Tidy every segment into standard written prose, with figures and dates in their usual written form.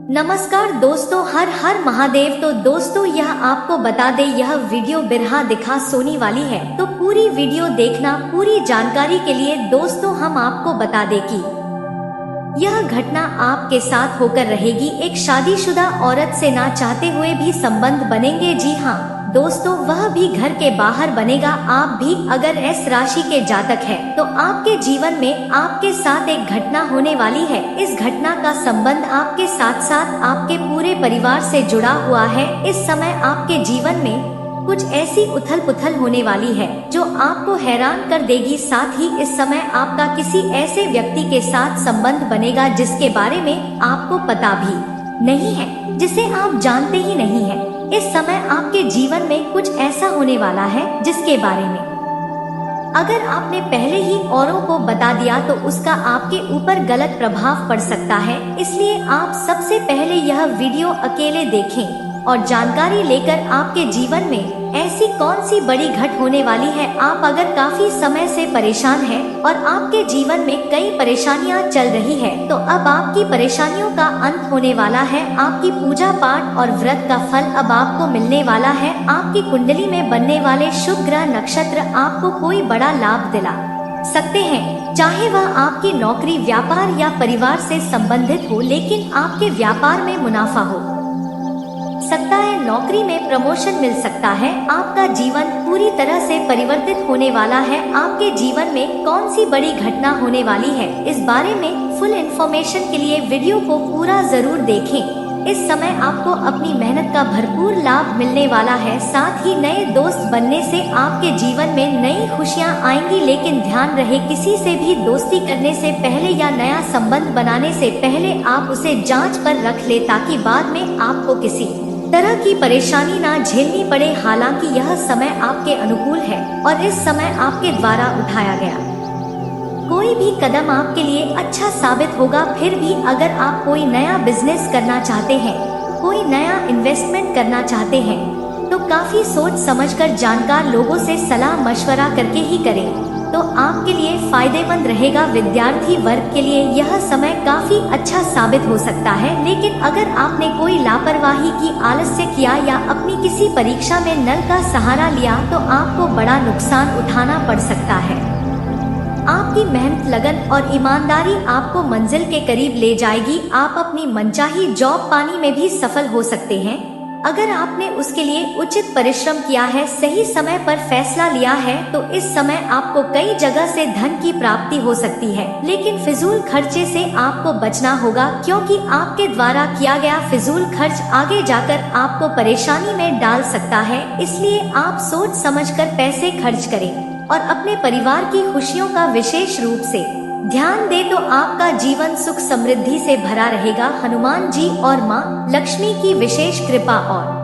नमस्कार दोस्तों, हर हर महादेव। तो दोस्तों यह आपको बता दे, यह वीडियो बिरहा दिखा सोनी वाली है, तो पूरी वीडियो देखना। पूरी जानकारी के लिए दोस्तों हम आपको बता दे कि यह घटना आपके साथ होकर रहेगी। एक शादीशुदा औरत से ना चाहते हुए भी संबंध बनेंगे। जी हाँ दोस्तों, वह भी घर के बाहर बनेगा। आप भी अगर एस राशि के जातक है तो आपके जीवन में आपके साथ एक घटना होने वाली है। इस घटना का संबंध आपके साथ साथ आपके पूरे परिवार से जुड़ा हुआ है। इस समय आपके जीवन में कुछ ऐसी उथल पुथल होने वाली है जो आपको हैरान कर देगी। साथ ही इस समय आपका किसी ऐसे व्यक्ति के साथ संबंध बनेगा जिसके बारे में आपको पता भी नहीं है, जिसे आप जानते ही नहीं हैं। इस समय आपके जीवन में कुछ ऐसा होने वाला है जिसके बारे में अगर आपने पहले ही औरों को बता दिया तो उसका आपके ऊपर गलत प्रभाव पड़ सकता है। इसलिए आप सबसे पहले यह वीडियो अकेले देखें और जानकारी लेकर आपके जीवन में ऐसी कौन सी बड़ी घट होने वाली है। आप अगर काफी समय से परेशान हैं और आपके जीवन में कई परेशानियां चल रही है तो अब आपकी परेशानियों का अंत होने वाला है। आपकी पूजा पाठ और व्रत का फल अब आपको मिलने वाला है। आपकी कुंडली में बनने वाले शुभ ग्रह नक्षत्र आपको कोई बड़ा लाभ दिला सकते हैं, चाहे वह आपकी नौकरी, व्यापार या परिवार से संबंधित हो। लेकिन आपके व्यापार में मुनाफा हो सकता है, नौकरी में प्रमोशन मिल सकता है। आपका जीवन पूरी तरह से परिवर्तित होने वाला है। आपके जीवन में कौन सी बड़ी घटना होने वाली है, इस बारे में फुल इन्फॉर्मेशन के लिए वीडियो को पूरा जरूर देखें। इस समय आपको अपनी मेहनत का भरपूर लाभ मिलने वाला है। साथ ही नए दोस्त बनने से आपके जीवन में नई खुशियां आएंगी। लेकिन ध्यान रहे, किसी से भी दोस्ती करने से पहले या नया संबंध बनाने से पहले आप उसे जांच पर रख ले, ताकि बाद में आपको किसी तरह की परेशानी ना झेलनी पड़े। हालांकि यह समय आपके अनुकूल है और इस समय आपके द्वारा उठाया गया कोई भी कदम आपके लिए अच्छा साबित होगा। फिर भी अगर आप कोई नया बिजनेस करना चाहते हैं, कोई नया इन्वेस्टमेंट करना चाहते हैं तो काफी सोच समझकर जानकार लोगों से सलाह मशवरा करके ही करें, तो आपके लिए फायदेमंद रहेगा। विद्यार्थी वर्ग के लिए यह समय काफी अच्छा साबित हो सकता है। लेकिन अगर आपने कोई लापरवाही की, आलस्य किया या अपनी किसी परीक्षा में नल का सहारा लिया तो आपको बड़ा नुकसान उठाना पड़ सकता है। आपकी मेहनत, लगन और ईमानदारी आपको मंजिल के करीब ले जाएगी। आप अपनी मनचाही जॉब पाने में भी सफल हो सकते हैं अगर आपने उसके लिए उचित परिश्रम किया है, सही समय पर फैसला लिया है। तो इस समय आपको कई जगह से धन की प्राप्ति हो सकती है। लेकिन फिजूल खर्चे से आपको बचना होगा, क्योंकि आपके द्वारा किया गया फिजूल खर्च आगे जाकर आपको परेशानी में डाल सकता है। इसलिए आप सोच समझकर पैसे खर्च करें और अपने परिवार की खुशियों का विशेष रूप से ध्यान दे, तो आपका जीवन सुख समृद्धि से भरा रहेगा। हनुमान जी और माँ लक्ष्मी की विशेष कृपा और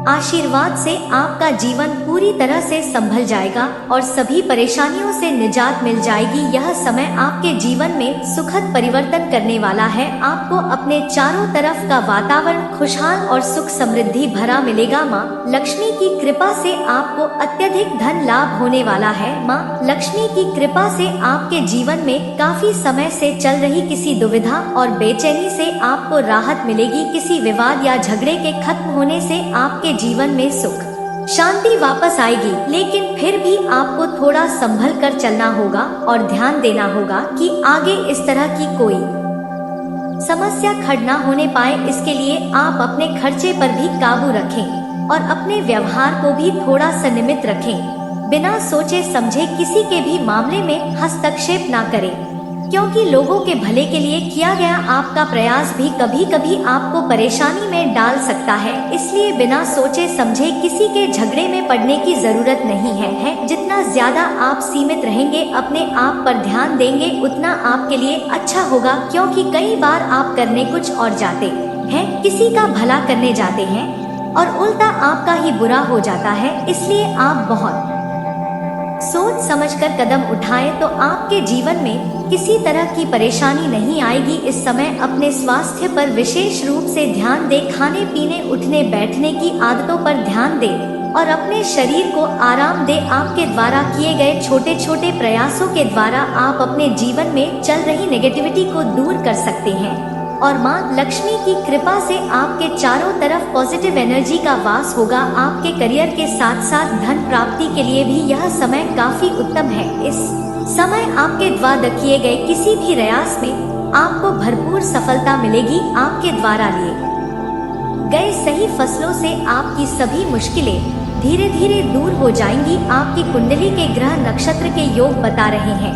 आशीर्वाद से आपका जीवन पूरी तरह से संभल जाएगा और सभी परेशानियों से निजात मिल जाएगी। यह समय आपके जीवन में सुखद परिवर्तन करने वाला है। आपको अपने चारों तरफ का वातावरण खुशहाल और सुख समृद्धि भरा मिलेगा। माँ लक्ष्मी की कृपा से आपको अत्यधिक धन लाभ होने वाला है। माँ लक्ष्मी की कृपा से आपके जीवन में काफी समय से चल रही किसी दुविधा और बेचैनी से आपको राहत मिलेगी। किसी विवाद या झगड़े के खत्म होने से आपके जीवन में सुख शांति वापस आएगी। लेकिन फिर भी आपको थोड़ा संभल कर चलना होगा और ध्यान देना होगा कि आगे इस तरह की कोई समस्या खड़ ना होने पाए। इसके लिए आप अपने खर्चे पर भी काबू रखें और अपने व्यवहार को भी थोड़ा संयमित रखें। बिना सोचे समझे किसी के भी मामले में हस्तक्षेप ना करें, क्योंकि लोगों के भले के लिए किया गया आपका प्रयास भी कभी कभी आपको परेशानी में डाल सकता है। इसलिए बिना सोचे समझे किसी के झगड़े में पड़ने की जरूरत नहीं है। जितना ज्यादा आप सीमित रहेंगे, अपने आप पर ध्यान देंगे, उतना आपके लिए अच्छा होगा। क्योंकि कई बार आप करने कुछ और जाते हैं, किसी का भला करने जाते हैं और उल्टा आपका ही बुरा हो जाता है। इसलिए आप बहुत सोच समझकर कदम उठाएं तो आपके जीवन में किसी तरह की परेशानी नहीं आएगी। इस समय अपने स्वास्थ्य पर विशेष रूप से ध्यान दें। खाने पीने, उठने बैठने की आदतों पर ध्यान दें और अपने शरीर को आराम दें। आपके द्वारा किए गए छोटे छोटे प्रयासों के द्वारा आप अपने जीवन में चल रही नेगेटिविटी को दूर कर सकते हैं और माँ लक्ष्मी की कृपा से आपके चारों तरफ पॉजिटिव एनर्जी का वास होगा। आपके करियर के साथ साथ धन प्राप्ति के लिए भी यह समय काफी उत्तम है। इस समय आपके द्वारा किए गए किसी भी प्रयास में आपको भरपूर सफलता मिलेगी। आपके द्वारा लिए गए सही फसलों से आपकी सभी मुश्किलें धीरे धीरे दूर हो जाएंगी। आपकी कुंडली के ग्रह नक्षत्र के योग बता रहे हैं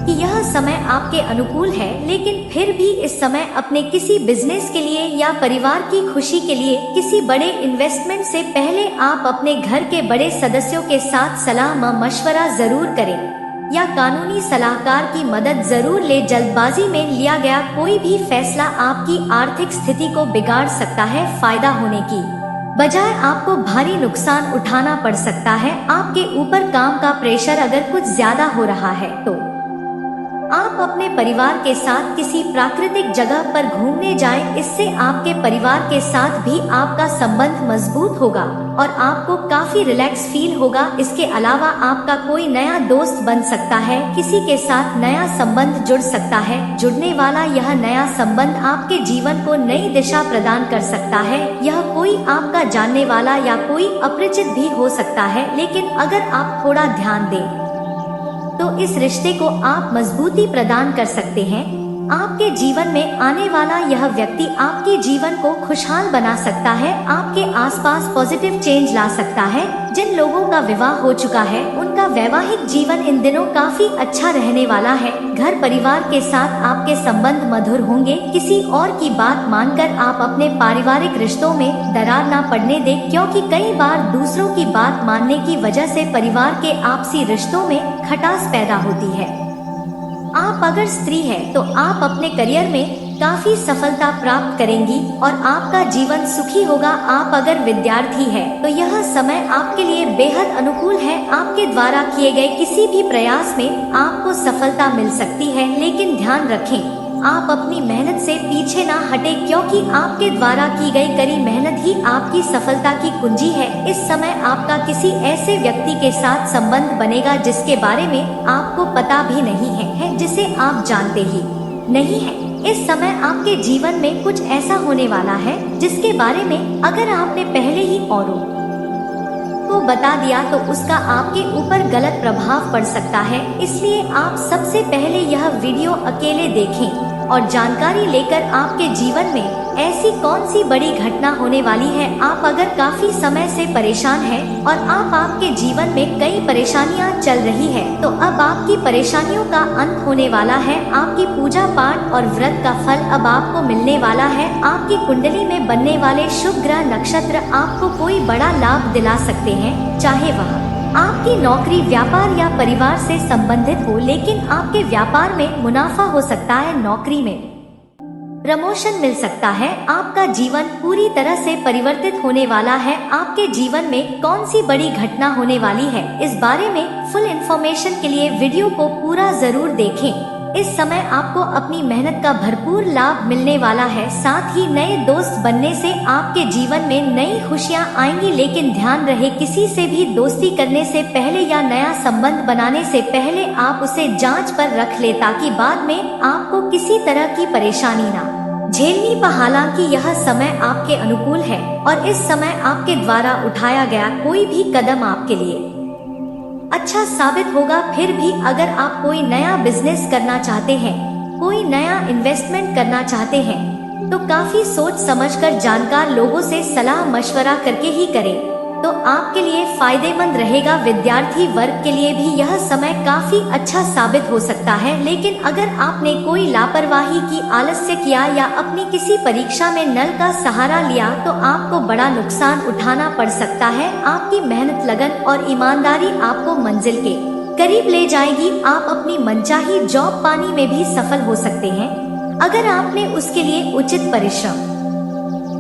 कि यह समय आपके अनुकूल है, लेकिन फिर भी इस समय अपने किसी बिजनेस के लिए या परिवार की खुशी के लिए किसी बड़े इन्वेस्टमेंट से पहले आप अपने घर के बड़े सदस्यों के साथ सलाह मशवरा जरूर करें या कानूनी सलाहकार की मदद जरूर ले। जल्दबाजी में लिया गया कोई भी फैसला आपकी आर्थिक स्थिति को बिगाड़ सकता है। फायदा होने की बजाय आपको भारी नुकसान उठाना पड़ सकता है। आपके ऊपर काम का प्रेशर अगर कुछ ज्यादा हो रहा है तो आप अपने परिवार के साथ किसी प्राकृतिक जगह पर घूमने जाएं। इससे आपके परिवार के साथ भी आपका संबंध मजबूत होगा और आपको काफी रिलैक्स फील होगा। इसके अलावा आपका कोई नया दोस्त बन सकता है, किसी के साथ नया संबंध जुड़ सकता है। जुड़ने वाला यह नया संबंध आपके जीवन को नई दिशा प्रदान कर सकता है। यह कोई आपका जानने वाला या कोई अपरिचित भी हो सकता है, लेकिन अगर आप थोड़ा ध्यान दें तो इस रिश्ते को आप मजबूती प्रदान कर सकते हैं। आपके जीवन में आने वाला यह व्यक्ति आपके जीवन को खुशहाल बना सकता है, आपके आसपास पॉजिटिव चेंज ला सकता है। जिन लोगों का विवाह हो चुका है उनका वैवाहिक जीवन इन दिनों काफी अच्छा रहने वाला है। घर परिवार के साथ आपके संबंध मधुर होंगे। किसी और की बात मानकर आप अपने पारिवारिक रिश्तों में दरार ना पड़ने दें, क्योंकि कई बार दूसरों की बात मानने की वजह से परिवार के आपसी रिश्तों में खटास पैदा होती है। आप अगर स्त्री है तो आप अपने करियर में काफी सफलता प्राप्त करेंगी और आपका जीवन सुखी होगा। आप अगर विद्यार्थी है तो यह समय आपके लिए बेहद अनुकूल है। आपके द्वारा किए गए किसी भी प्रयास में आपको सफलता मिल सकती है, लेकिन ध्यान रखें आप अपनी मेहनत से पीछे ना हटे, क्योंकि आपके द्वारा की गई कड़ी मेहनत ही आपकी सफलता की कुंजी है। इस समय आपका किसी ऐसे व्यक्ति के साथ संबंध बनेगा जिसके बारे में आपको पता भी नहीं है जिसे आप जानते ही नहीं है। इस समय आपके जीवन में कुछ ऐसा होने वाला है जिसके बारे में अगर आपने पहले ही औरों को बता दिया तो उसका आपके ऊपर गलत प्रभाव पड़ सकता है। इसलिए आप सबसे पहले यह वीडियो अकेले देखें और जानकारी लेकर आपके जीवन में ऐसी कौन सी बड़ी घटना होने वाली है। आप अगर काफी समय से परेशान हैं और आपके जीवन में कई परेशानियां चल रही है तो अब आपकी परेशानियों का अंत होने वाला है। आपकी पूजा पाठ और व्रत का फल अब आपको मिलने वाला है। आपकी कुंडली में बनने वाले शुभ ग्रह नक्षत्र आपको कोई बड़ा लाभ दिला सकते हैं, चाहे वह आपकी नौकरी, व्यापार या परिवार से संबंधित हो। लेकिन आपके व्यापार में मुनाफा हो सकता है, नौकरी में प्रमोशन मिल सकता है। आपका जीवन पूरी तरह से परिवर्तित होने वाला है। आपके जीवन में कौन सी बड़ी घटना होने वाली है, इस बारे में फुल इंफॉर्मेशन के लिए वीडियो को पूरा जरूर देखें। इस समय आपको अपनी मेहनत का भरपूर लाभ मिलने वाला है। साथ ही नए दोस्त बनने से आपके जीवन में नई खुशियां आएंगी। लेकिन ध्यान रहे किसी से भी दोस्ती करने से पहले या नया संबंध बनाने से पहले आप उसे जांच पर रख ले, ताकि बाद में आपको किसी तरह की परेशानी ना झेलनी पड़े। हालांकि यह समय आपके अनुकूल है और इस समय आपके द्वारा उठाया गया कोई भी कदम आपके लिए अच्छा साबित होगा। फिर भी अगर आप कोई नया बिजनेस करना चाहते हैं, कोई नया इन्वेस्टमेंट करना चाहते हैं तो काफी सोच समझकर जानकार लोगों से सलाह मशवरा करके ही करें, तो आपके लिए फायदेमंद रहेगा। विद्यार्थी वर्ग के लिए भी यह समय काफी अच्छा साबित हो सकता है। लेकिन अगर आपने कोई लापरवाही की, आलस्य किया या अपनी किसी परीक्षा में नल का सहारा लिया तो आपको बड़ा नुकसान उठाना पड़ सकता है। आपकी मेहनत, लगन और ईमानदारी आपको मंजिल के करीब ले जाएगी। आप अपनी मनचाही जॉब पाने में भी सफल हो सकते हैं अगर आपने उसके लिए उचित परिश्रम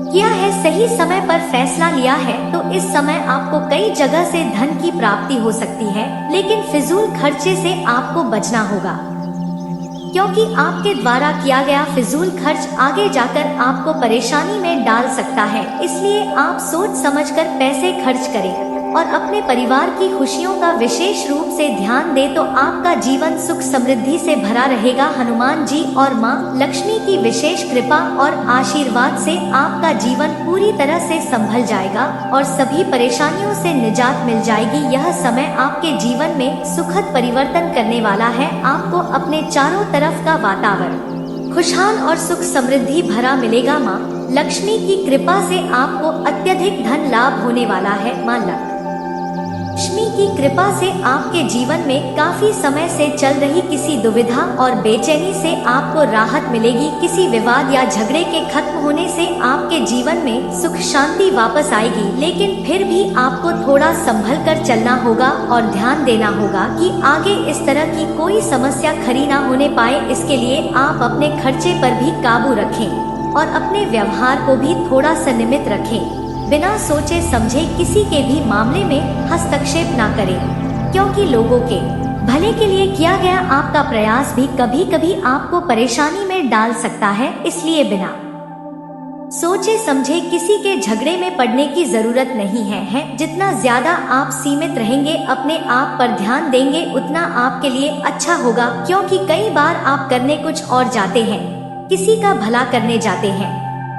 किया है, सही समय पर फैसला लिया है। तो इस समय आपको कई जगह से धन की प्राप्ति हो सकती है, लेकिन फिजूल खर्चे से आपको बचना होगा, क्योंकि आपके द्वारा किया गया फिजूल खर्च आगे जाकर आपको परेशानी में डाल सकता है। इसलिए आप सोच समझकर पैसे खर्च करें। और अपने परिवार की खुशियों का विशेष रूप से ध्यान दे तो आपका जीवन सुख समृद्धि से भरा रहेगा। हनुमान जी और माँ लक्ष्मी की विशेष कृपा और आशीर्वाद से आपका जीवन पूरी तरह से संभल जाएगा और सभी परेशानियों से निजात मिल जाएगी। यह समय आपके जीवन में सुखद परिवर्तन करने वाला है। आपको अपने चारों तरफ का वातावरण खुशहाल और सुख समृद्धि भरा मिलेगा। माँ लक्ष्मी की कृपा से आपको अत्यधिक धन लाभ होने वाला है। माँ लक्ष्मी की कृपा से आपके जीवन में काफी समय से चल रही किसी दुविधा और बेचैनी से आपको राहत मिलेगी। किसी विवाद या झगड़े के खत्म होने से आपके जीवन में सुख शांति वापस आएगी, लेकिन फिर भी आपको थोड़ा संभल कर चलना होगा और ध्यान देना होगा कि आगे इस तरह की कोई समस्या खड़ी ना होने पाए। इसके लिए आप अपने खर्चे पर भी काबू रखें और अपने व्यवहार को भी थोड़ा संयमित रखें। बिना सोचे समझे किसी के भी मामले में हस्तक्षेप ना करें, क्योंकि लोगों के भले के लिए किया गया आपका प्रयास भी कभी कभी आपको परेशानी में डाल सकता है। इसलिए बिना सोचे समझे किसी के झगड़े में पड़ने की जरूरत नहीं है। जितना ज्यादा आप सीमित रहेंगे, अपने आप पर ध्यान देंगे, उतना आपके लिए अच्छा होगा। क्योंकि कई बार आप करने कुछ और जाते हैं, किसी का भला करने जाते हैं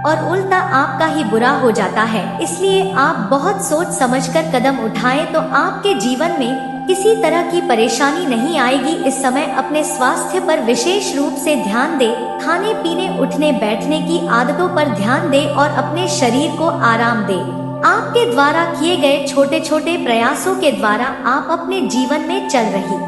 और उल्टा आपका ही बुरा हो जाता है। इसलिए आप बहुत सोच समझकर कदम उठाएं तो आपके जीवन में किसी तरह की परेशानी नहीं आएगी। इस समय अपने स्वास्थ्य पर विशेष रूप से ध्यान दें। खाने पीने उठने बैठने की आदतों पर ध्यान दें और अपने शरीर को आराम दें। आपके द्वारा किए गए छोटे छोटे प्रयासों के द्वारा आप अपने जीवन में चल रही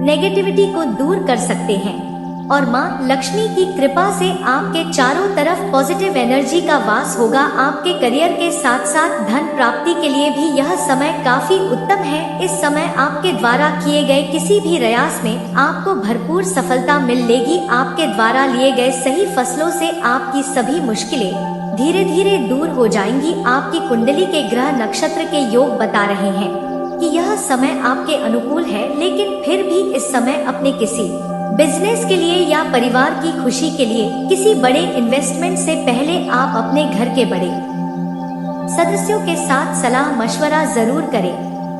नेगेटिविटी को दूर कर सकते हैं और माँ लक्ष्मी की कृपा से आपके चारों तरफ पॉजिटिव एनर्जी का वास होगा। आपके करियर के साथ साथ धन प्राप्ति के लिए भी यह समय काफी उत्तम है। इस समय आपके द्वारा किए गए किसी भी प्रयास में आपको भरपूर सफलता मिलेगी। आपके द्वारा लिए गए सही फैसलों से आपकी सभी मुश्किलें धीरे धीरे दूर हो जाएंगी। आपकी कुंडली के ग्रह नक्षत्र के योग बता रहे हैं कि यह समय आपके अनुकूल है, लेकिन फिर भी इस समय अपने किसी बिजनेस के लिए या परिवार की खुशी के लिए किसी बड़े इन्वेस्टमेंट से पहले आप अपने घर के बड़े सदस्यों के साथ सलाह मशवरा जरूर करें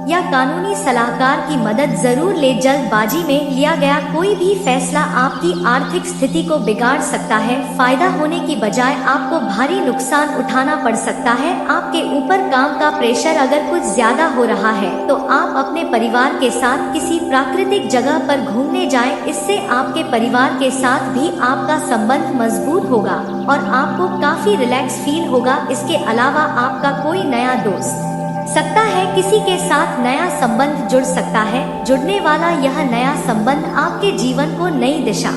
या कानूनी सलाहकार की मदद जरूर ले। जल्दबाजी में लिया गया कोई भी फैसला आपकी आर्थिक स्थिति को बिगाड़ सकता है। फायदा होने की बजाय आपको भारी नुकसान उठाना पड़ सकता है। आपके ऊपर काम का प्रेशर अगर कुछ ज्यादा हो रहा है तो आप अपने परिवार के साथ किसी प्राकृतिक जगह पर घूमने जाएं। इससे आपके परिवार के साथ भी आपका संबंध मजबूत होगा और आपको काफी रिलैक्स फील होगा। इसके अलावा आपका कोई नया दोस्त सकता है, किसी के साथ नया संबंध जुड़ सकता है। जुड़ने वाला यह नया संबंध आपके जीवन को नई दिशा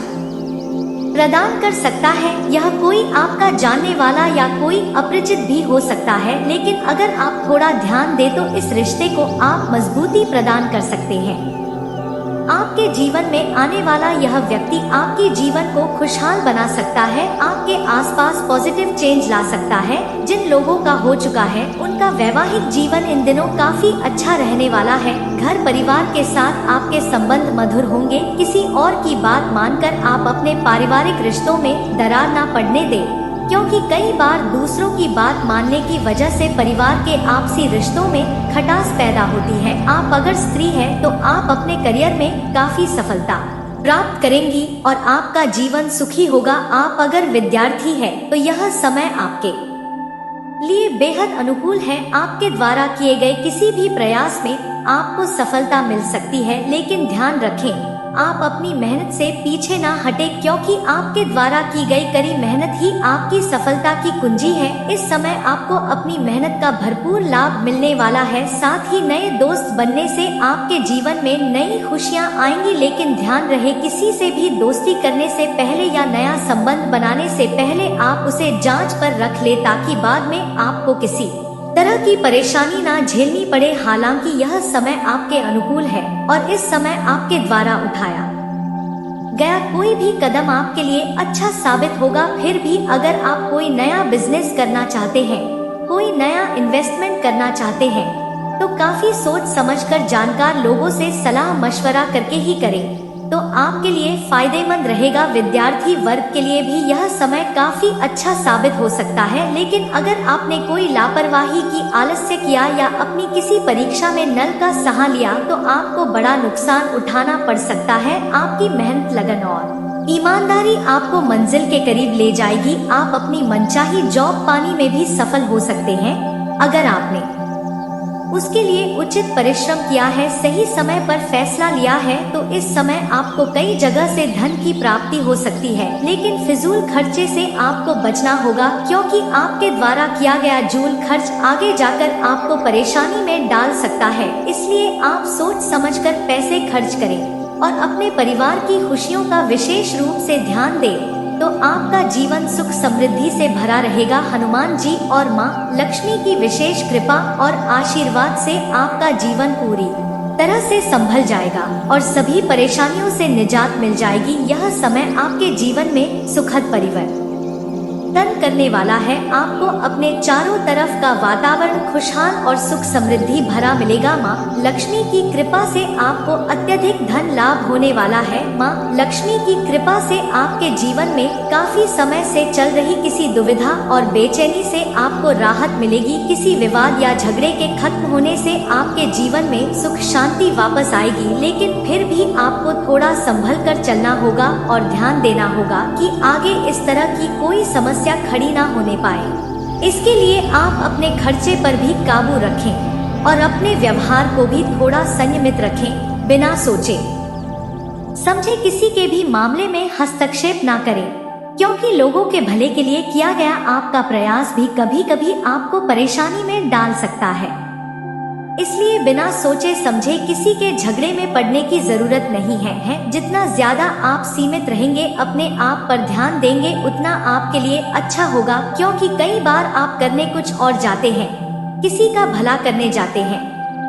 प्रदान कर सकता है। यह कोई आपका जानने वाला या कोई अपरिचित भी हो सकता है, लेकिन अगर आप थोड़ा ध्यान दें तो इस रिश्ते को आप मजबूती प्रदान कर सकते हैं। आपके जीवन में आने वाला यह व्यक्ति आपके जीवन को खुशहाल बना सकता है, आपके आसपास पॉजिटिव चेंज ला सकता है। जिन लोगों का हो चुका है उनका वैवाहिक जीवन इन दिनों काफी अच्छा रहने वाला है। घर परिवार के साथ आपके संबंध मधुर होंगे। किसी और की बात मानकर आप अपने पारिवारिक रिश्तों में दरार ना पड़ने दें, क्योंकि कई बार दूसरों की बात मानने की वजह से परिवार के आपसी रिश्तों में खटास पैदा होती है। आप अगर स्त्री हैं तो आप अपने करियर में काफी सफलता प्राप्त करेंगी और आपका जीवन सुखी होगा। आप अगर विद्यार्थी हैं तो यह समय आपके लिए बेहद अनुकूल है। आपके द्वारा किए गए किसी भी प्रयास में आपको सफलता मिल सकती है, लेकिन ध्यान रखें आप अपनी मेहनत से पीछे ना हटे, क्योंकि आपके द्वारा की गई कड़ी मेहनत ही आपकी सफलता की कुंजी है। इस समय आपको अपनी मेहनत का भरपूर लाभ मिलने वाला है। साथ ही नए दोस्त बनने से आपके जीवन में नई खुशियां आएंगी, लेकिन ध्यान रहे किसी से भी दोस्ती करने से पहले या नया संबंध बनाने से पहले आप उसे जांच पर रख ले, ताकि बाद में आपको किसी तरह की परेशानी ना झेलनी पड़े। हालांकि यह समय आपके अनुकूल है और इस समय आपके द्वारा उठाया गया कोई भी कदम आपके लिए अच्छा साबित होगा। फिर भी अगर आप कोई नया बिजनेस करना चाहते हैं, कोई नया इन्वेस्टमेंट करना चाहते हैं तो काफी सोच समझकर जानकार लोगों से सलाह मशवरा करके ही करें। तो आपके लिए फायदेमंद रहेगा। विद्यार्थी वर्ग के लिए भी यह समय काफी अच्छा साबित हो सकता है, लेकिन अगर आपने कोई लापरवाही की, आलस्य किया या अपनी किसी परीक्षा में नल का सहारा लिया तो आपको बड़ा नुकसान उठाना पड़ सकता है। आपकी मेहनत, लगन और ईमानदारी आपको मंजिल के करीब ले जाएगी। आप अपनी मनचाही जॉब पाने में भी सफल हो सकते हैं अगर आपने उसके लिए उचित परिश्रम किया है, सही समय पर फैसला लिया है। तो इस समय आपको कई जगह से धन की प्राप्ति हो सकती है, लेकिन फिजूल खर्चे से आपको बचना होगा, क्योंकि आपके द्वारा किया गया जूल खर्च आगे जाकर आपको परेशानी में डाल सकता है। इसलिए आप सोच समझकर पैसे खर्च करें और अपने परिवार की खुशियों का विशेष रूप से ध्यान दें, तो आपका जीवन सुख समृद्धि से भरा रहेगा। हनुमान जी और माँ लक्ष्मी की विशेष कृपा और आशीर्वाद से आपका जीवन पूरी तरह से संभल जाएगा और सभी परेशानियों से निजात मिल जाएगी। यह समय आपके जीवन में सुखद परिवर्तन करने वाला है। आपको अपने चारों तरफ का वातावरण खुशहाल और सुख समृद्धि भरा मिलेगा। माँ लक्ष्मी की कृपा से आपको अत्यधिक धन लाभ होने वाला है। माँ लक्ष्मी की कृपा से आपके जीवन में काफी समय से चल रही किसी दुविधा और बेचैनी से आपको राहत मिलेगी। किसी विवाद या झगड़े के खत्म होने से आपके जीवन में सुख शांति वापस आएगी, लेकिन फिर भी आपको थोड़ा संभल कर चलना होगा और ध्यान देना होगा कि आगे इस तरह की कोई समस्या खड़ी ना होने पाए। इसके लिए आप अपने खर्चे पर भी काबू रखें और अपने व्यवहार को भी थोड़ा संयमित रखें। बिना सोचे समझे किसी के भी मामले में हस्तक्षेप ना करें, क्योंकि लोगों के भले के लिए किया गया आपका प्रयास भी कभी कभी आपको परेशानी में डाल सकता है। इसलिए बिना सोचे समझे किसी के झगड़े में पड़ने की जरूरत नहीं है। जितना ज्यादा आप सीमित रहेंगे, अपने आप पर ध्यान देंगे, उतना आपके लिए अच्छा होगा, क्योंकि कई बार आप करने कुछ और जाते हैं, किसी का भला करने जाते हैं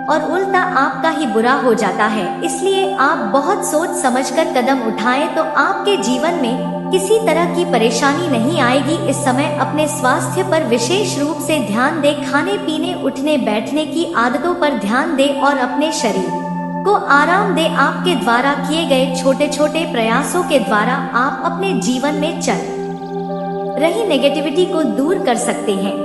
और उल्टा आपका ही बुरा हो जाता है। इसलिए आप बहुत सोच समझकर कदम उठाएं तो आपके जीवन में किसी तरह की परेशानी नहीं आएगी। इस समय अपने स्वास्थ्य पर विशेष रूप से ध्यान दें, खाने पीने, उठने बैठने की आदतों पर ध्यान दें और अपने शरीर को आराम दें। आपके द्वारा किए गए छोटे छोटे प्रयासों के द्वारा आप अपने जीवन में चल रही नेगेटिविटी को दूर कर सकते हैं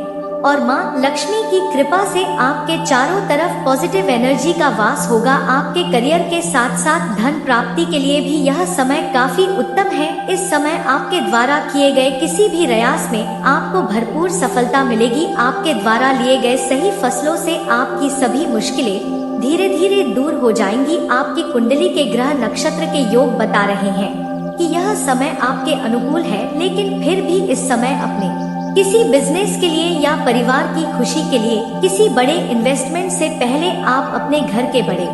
और माँ लक्ष्मी की कृपा से आपके चारों तरफ पॉजिटिव एनर्जी का वास होगा। आपके करियर के साथ साथ धन प्राप्ति के लिए भी यह समय काफी उत्तम है। इस समय आपके द्वारा किए गए किसी भी प्रयास में आपको भरपूर सफलता मिलेगी। आपके द्वारा लिए गए सही फैसलों से आपकी सभी मुश्किलें धीरे धीरे दूर हो जाएंगी। आपकी कुंडली के ग्रह नक्षत्र के योग बता रहे हैं कि यह समय आपके अनुकूल है, लेकिन फिर भी इस समय अपने किसी बिजनेस के लिए या परिवार की खुशी के लिए किसी बड़े इन्वेस्टमेंट से पहले आप अपने घर के बड़े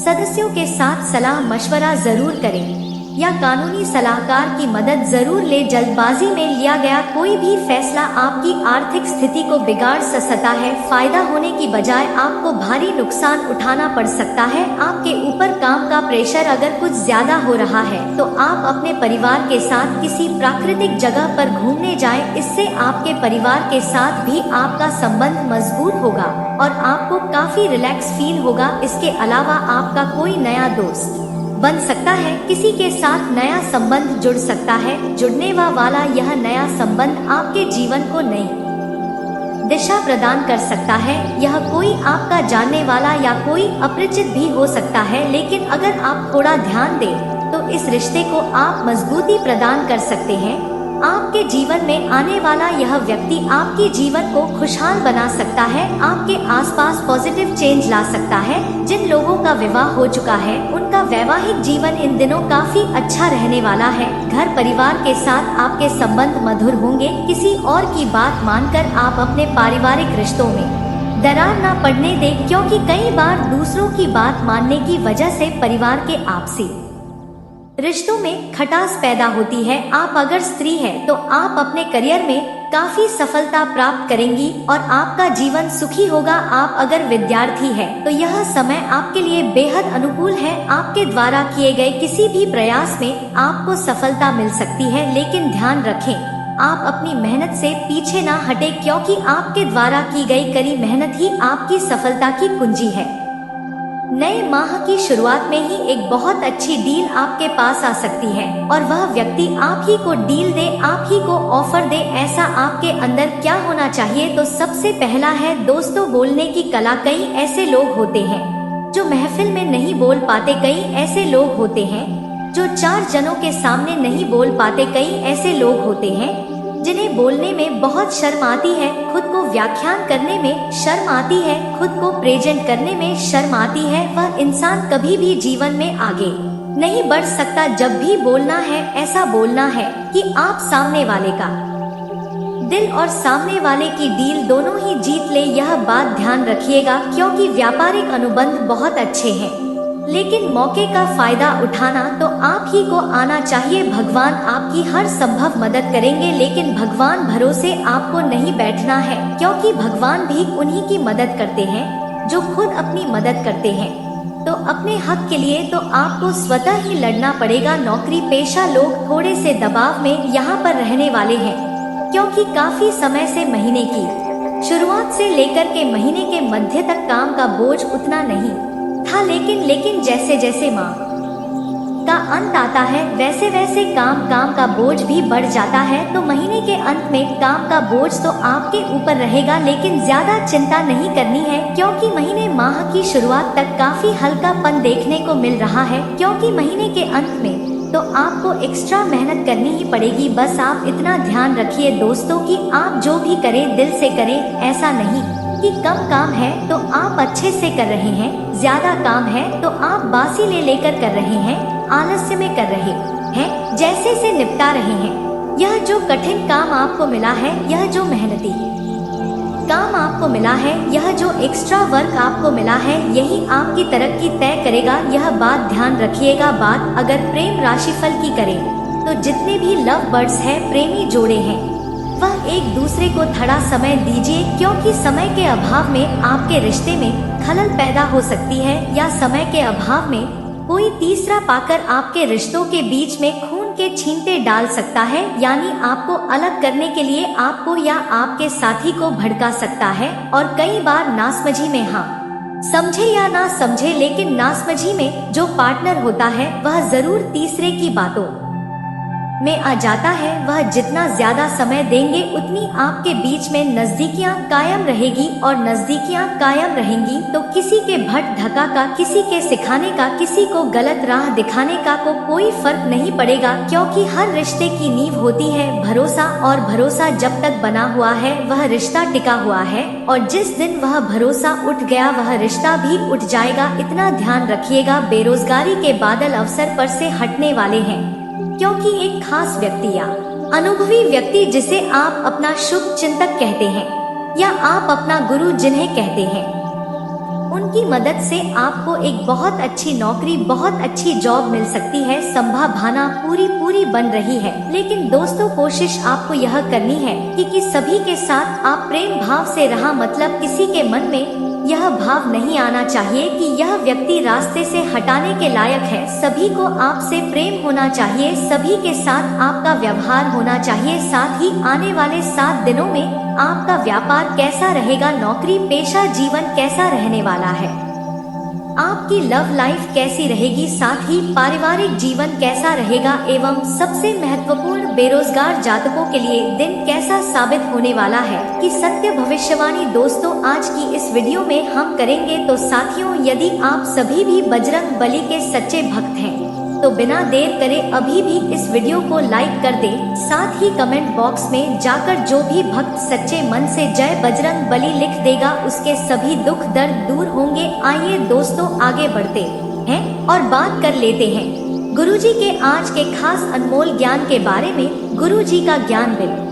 सदस्यों के साथ सलाह मशवरा जरूर करें या कानूनी सलाहकार की मदद जरूर ले। जल्दबाजी में लिया गया कोई भी फैसला आपकी आर्थिक स्थिति को बिगाड़ सकता है। फायदा होने की बजाय आपको भारी नुकसान उठाना पड़ सकता है। आपके ऊपर काम का प्रेशर अगर कुछ ज्यादा हो रहा है तो आप अपने परिवार के साथ किसी प्राकृतिक जगह पर घूमने जाएं। इससे आपके परिवार के साथ भी आपका संबंध मजबूत होगा और आपको काफी रिलैक्स फील होगा। इसके अलावा आपका कोई नया दोस्त बन सकता है, किसी के साथ नया संबंध जुड़ सकता है। जुड़ने वाला यह नया संबंध आपके जीवन को नई दिशा प्रदान कर सकता है। यह कोई आपका जानने वाला या कोई अपरिचित भी हो सकता है, लेकिन अगर आप थोड़ा ध्यान दें तो इस रिश्ते को आप मजबूती प्रदान कर सकते हैं। आपके जीवन में आने वाला यह व्यक्ति आपके जीवन को खुशहाल बना सकता है, आपके आसपास पॉजिटिव चेंज ला सकता है। जिन लोगों का विवाह हो चुका है उनका वैवाहिक जीवन इन दिनों काफी अच्छा रहने वाला है। घर परिवार के साथ आपके संबंध मधुर होंगे। किसी और की बात मानकर आप अपने पारिवारिक रिश्तों में दरार न पड़ने दें, क्योंकि कई बार दूसरों की बात मानने की वजह से परिवार के आपसी रिश्तों में खटास पैदा होती है। आप अगर स्त्री है तो आप अपने करियर में काफी सफलता प्राप्त करेंगी और आपका जीवन सुखी होगा। आप अगर विद्यार्थी है तो यह समय आपके लिए बेहद अनुकूल है। आपके द्वारा किए गए किसी भी प्रयास में आपको सफलता मिल सकती है, लेकिन ध्यान रखें आप अपनी मेहनत से पीछे ना हटे, क्योंकि आपके द्वारा की गई कड़ी मेहनत ही आपकी सफलता की कुंजी है। नए माह की शुरुआत में ही एक बहुत अच्छी डील आपके पास आ सकती है और वह व्यक्ति आप ही को डील दे, आप ही को ऑफर दे। ऐसा आपके अंदर क्या होना चाहिए? तो सबसे पहला है दोस्तों बोलने की कला। कई ऐसे लोग होते हैं जो महफिल में नहीं बोल पाते, कई ऐसे लोग होते हैं जो 4 जनों के सामने नहीं बोल पाते, कई ऐसे लोग होते हैं जिन्हें बोलने में बहुत शर्म आती है, खुद को व्याख्यान करने में शर्म आती है, खुद को प्रेजेंट करने में शर्म आती है। वह इंसान कभी भी जीवन में आगे नहीं बढ़ सकता। जब भी बोलना है ऐसा बोलना है कि आप सामने वाले का दिल और सामने वाले की डील दोनों ही जीत ले। यह बात ध्यान रखिएगा, क्योंकि व्यापारिक अनुबंध बहुत अच्छे हैं, लेकिन मौके का फायदा उठाना तो आप ही को आना चाहिए। भगवान आपकी हर संभव मदद करेंगे, लेकिन भगवान भरोसे आपको नहीं बैठना है, क्योंकि भगवान भी उन्हीं की मदद करते हैं जो खुद अपनी मदद करते हैं। तो अपने हक के लिए तो आपको स्वतः ही लड़ना पड़ेगा। नौकरी पेशा लोग थोड़े से दबाव में यहाँ पर रहने वाले हैं, क्योंकि काफी समय से महीने की शुरुआत से लेकर के महीने के मध्य तक काम का बोझ उतना नहीं था, लेकिन जैसे जैसे माह का अंत आता है वैसे वैसे काम का बोझ भी बढ़ जाता है। तो महीने के अंत में काम का बोझ तो आपके ऊपर रहेगा, लेकिन ज्यादा चिंता नहीं करनी है, क्योंकि महीने माह की शुरुआत तक काफी हल्कापन देखने को मिल रहा है। क्योंकि महीने के अंत में तो आपको एक्स्ट्रा मेहनत करनी ही पड़ेगी। बस आप इतना ध्यान रखिए दोस्तों कि आप जो भी करें दिल से करें, ऐसा नहीं कि कम काम है तो आप अच्छे से कर रहे हैं, ज्यादा काम है तो आप बासी लेकर कर रहे हैं, आलस्य में कर रहे हैं, जैसे से निपटा रहे हैं। यह जो कठिन काम आपको मिला है, यह जो मेहनती काम आपको मिला है, यह जो एक्स्ट्रा वर्क आपको मिला है, यही आपकी तरक्की तय करेगा। यह बात ध्यान रखिएगा। बात अगर प्रेम राशिफल की करें तो जितने भी लव बर्ड्स हैं, प्रेमी जोड़े हैं, वह एक दूसरे को थोड़ा समय दीजिए, क्योंकि समय के अभाव में आपके रिश्ते में खलल पैदा हो सकती है, या समय के अभाव में कोई तीसरा पाकर आपके रिश्तों के बीच में खून के छींटे डाल सकता है, यानी आपको अलग करने के लिए आपको या आपके साथी को भड़का सकता है। और कई बार नासमझी में, हाँ समझे या ना समझे, लेकिन नासमझी में जो पार्टनर होता है वह जरूर तीसरे की बातों में आ जाता है। वह जितना ज्यादा समय देंगे उतनी आपके बीच में नजदीकियां कायम रहेगी, और नजदीकियां कायम रहेंगी तो किसी के भट धका का, किसी के सिखाने का, किसी को गलत राह दिखाने का को कोई फर्क नहीं पड़ेगा, क्योंकि हर रिश्ते की नींव होती है भरोसा, और भरोसा जब तक बना हुआ है वह रिश्ता टिका हुआ है, और जिस दिन वह भरोसा उठ गया वह रिश्ता भी उठ जाएगा। इतना ध्यान रखिएगा। बेरोजगारी के बादल अवसर पर से हटने वाले हैं, क्योंकि एक खास व्यक्ति या अनुभवी व्यक्ति, जिसे आप अपना शुभ चिंतक कहते हैं या आप अपना गुरु जिन्हें कहते हैं, उनकी मदद से आपको एक बहुत अच्छी नौकरी, बहुत अच्छी जॉब मिल सकती है। संभावना पूरी बन रही है। लेकिन दोस्तों कोशिश आपको यह करनी है कि सभी के साथ आप प्रेम भाव से रहा, मतलब किसी के मन में यह भाव नहीं आना चाहिए कि यह व्यक्ति रास्ते से हटाने के लायक है। सभी को आपसे प्रेम होना चाहिए, सभी के साथ आपका व्यवहार होना चाहिए। साथ ही आने वाले 7 दिनों में आपका व्यापार कैसा रहेगा, नौकरी पेशा जीवन कैसा रहने वाला है, आपकी लव लाइफ कैसी रहेगी, साथ ही पारिवारिक जीवन कैसा रहेगा, एवं सबसे महत्वपूर्ण बेरोजगार जातकों के लिए दिन कैसा साबित होने वाला है कि सत्य भविष्यवाणी दोस्तों आज की इस वीडियो में हम करेंगे। तो साथियों, यदि आप सभी भी बजरंग बली के सच्चे भक्त हैं तो बिना देर करे अभी भी इस वीडियो को लाइक कर दें। साथ ही कमेंट बॉक्स में जाकर जो भी भक्त सच्चे मन से जय बजरंग बली लिख देगा उसके सभी दुख दर्द दूर होंगे। आइए दोस्तों आगे बढ़ते हैं और बात कर लेते हैं गुरुजी के आज के खास अनमोल ज्ञान के बारे में। गुरुजी का ज्ञान बिल्कुल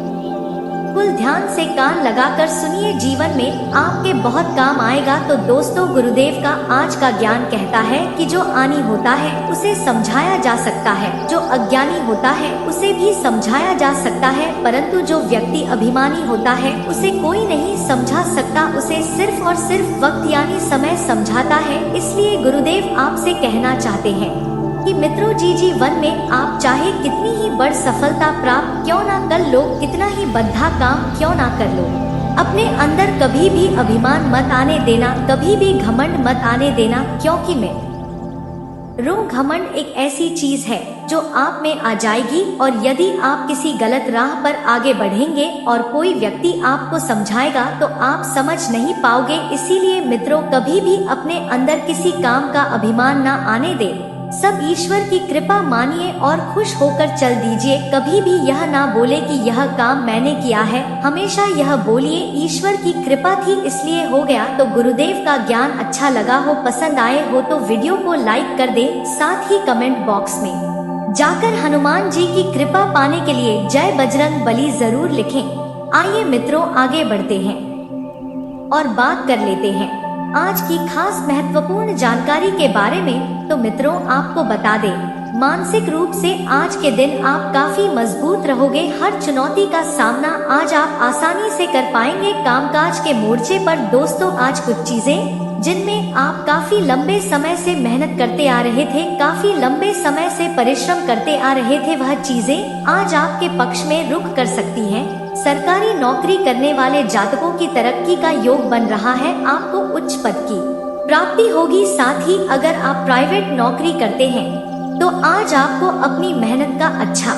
ध्यान से कान लगाकर सुनिए, जीवन में आपके बहुत काम आएगा। तो दोस्तों गुरुदेव का आज का ज्ञान कहता है कि जो आनी होता है उसे समझाया जा सकता है, जो अज्ञानी होता है उसे भी समझाया जा सकता है, परंतु जो व्यक्ति अभिमानी होता है उसे कोई नहीं समझा सकता, उसे सिर्फ और सिर्फ वक्त यानी समय समझाता है। इसलिए गुरुदेव आपसे कहना चाहते हैं कि मित्रों जीवन में आप चाहे कितनी ही बड़ सफलता प्राप्त क्यों ना कर लो, कितना ही बद्धा काम क्यों ना कर लो, अपने अंदर कभी भी अभिमान मत आने देना, कभी भी घमंड मत आने देना, क्योंकि घमंड एक ऐसी चीज है जो आप में आ जाएगी, और यदि आप किसी गलत राह पर आगे बढ़ेंगे और कोई व्यक्ति आपको समझाएगा तो आप समझ नहीं पाओगे। इसीलिए मित्रों, कभी भी अपने अंदर किसी काम का अभिमान ना आने दे। सब ईश्वर की कृपा मानिए और खुश होकर चल दीजिए। कभी भी यह ना बोले कि यह काम मैंने किया है, हमेशा यह बोलिए ईश्वर की कृपा थी इसलिए हो गया। तो गुरुदेव का ज्ञान अच्छा लगा हो, पसंद आए हो तो वीडियो को लाइक कर दें, साथ ही कमेंट बॉक्स में जाकर हनुमान जी की कृपा पाने के लिए जय बजरंग बली जरूर लिखें। आइए मित्रों, आगे बढ़ते हैं और बात कर लेते हैं आज की खास महत्वपूर्ण जानकारी के बारे में। तो मित्रों, आपको बता दें, मानसिक रूप से आज के दिन आप काफी मजबूत रहोगे। हर चुनौती का सामना आज आप आसानी से कर पाएंगे। कामकाज के मोर्चे पर दोस्तों, आज कुछ चीजें जिनमें आप काफी लंबे समय से मेहनत करते आ रहे थे, काफी लंबे समय से परिश्रम करते आ रहे थे, वह चीजें आज आपके पक्ष में रुख कर सकती हैं। सरकारी नौकरी करने वाले जातकों की तरक्की का योग बन रहा है, आपको उच्च पद की प्राप्ति होगी। साथ ही अगर आप प्राइवेट नौकरी करते हैं तो आज आपको अपनी मेहनत का अच्छा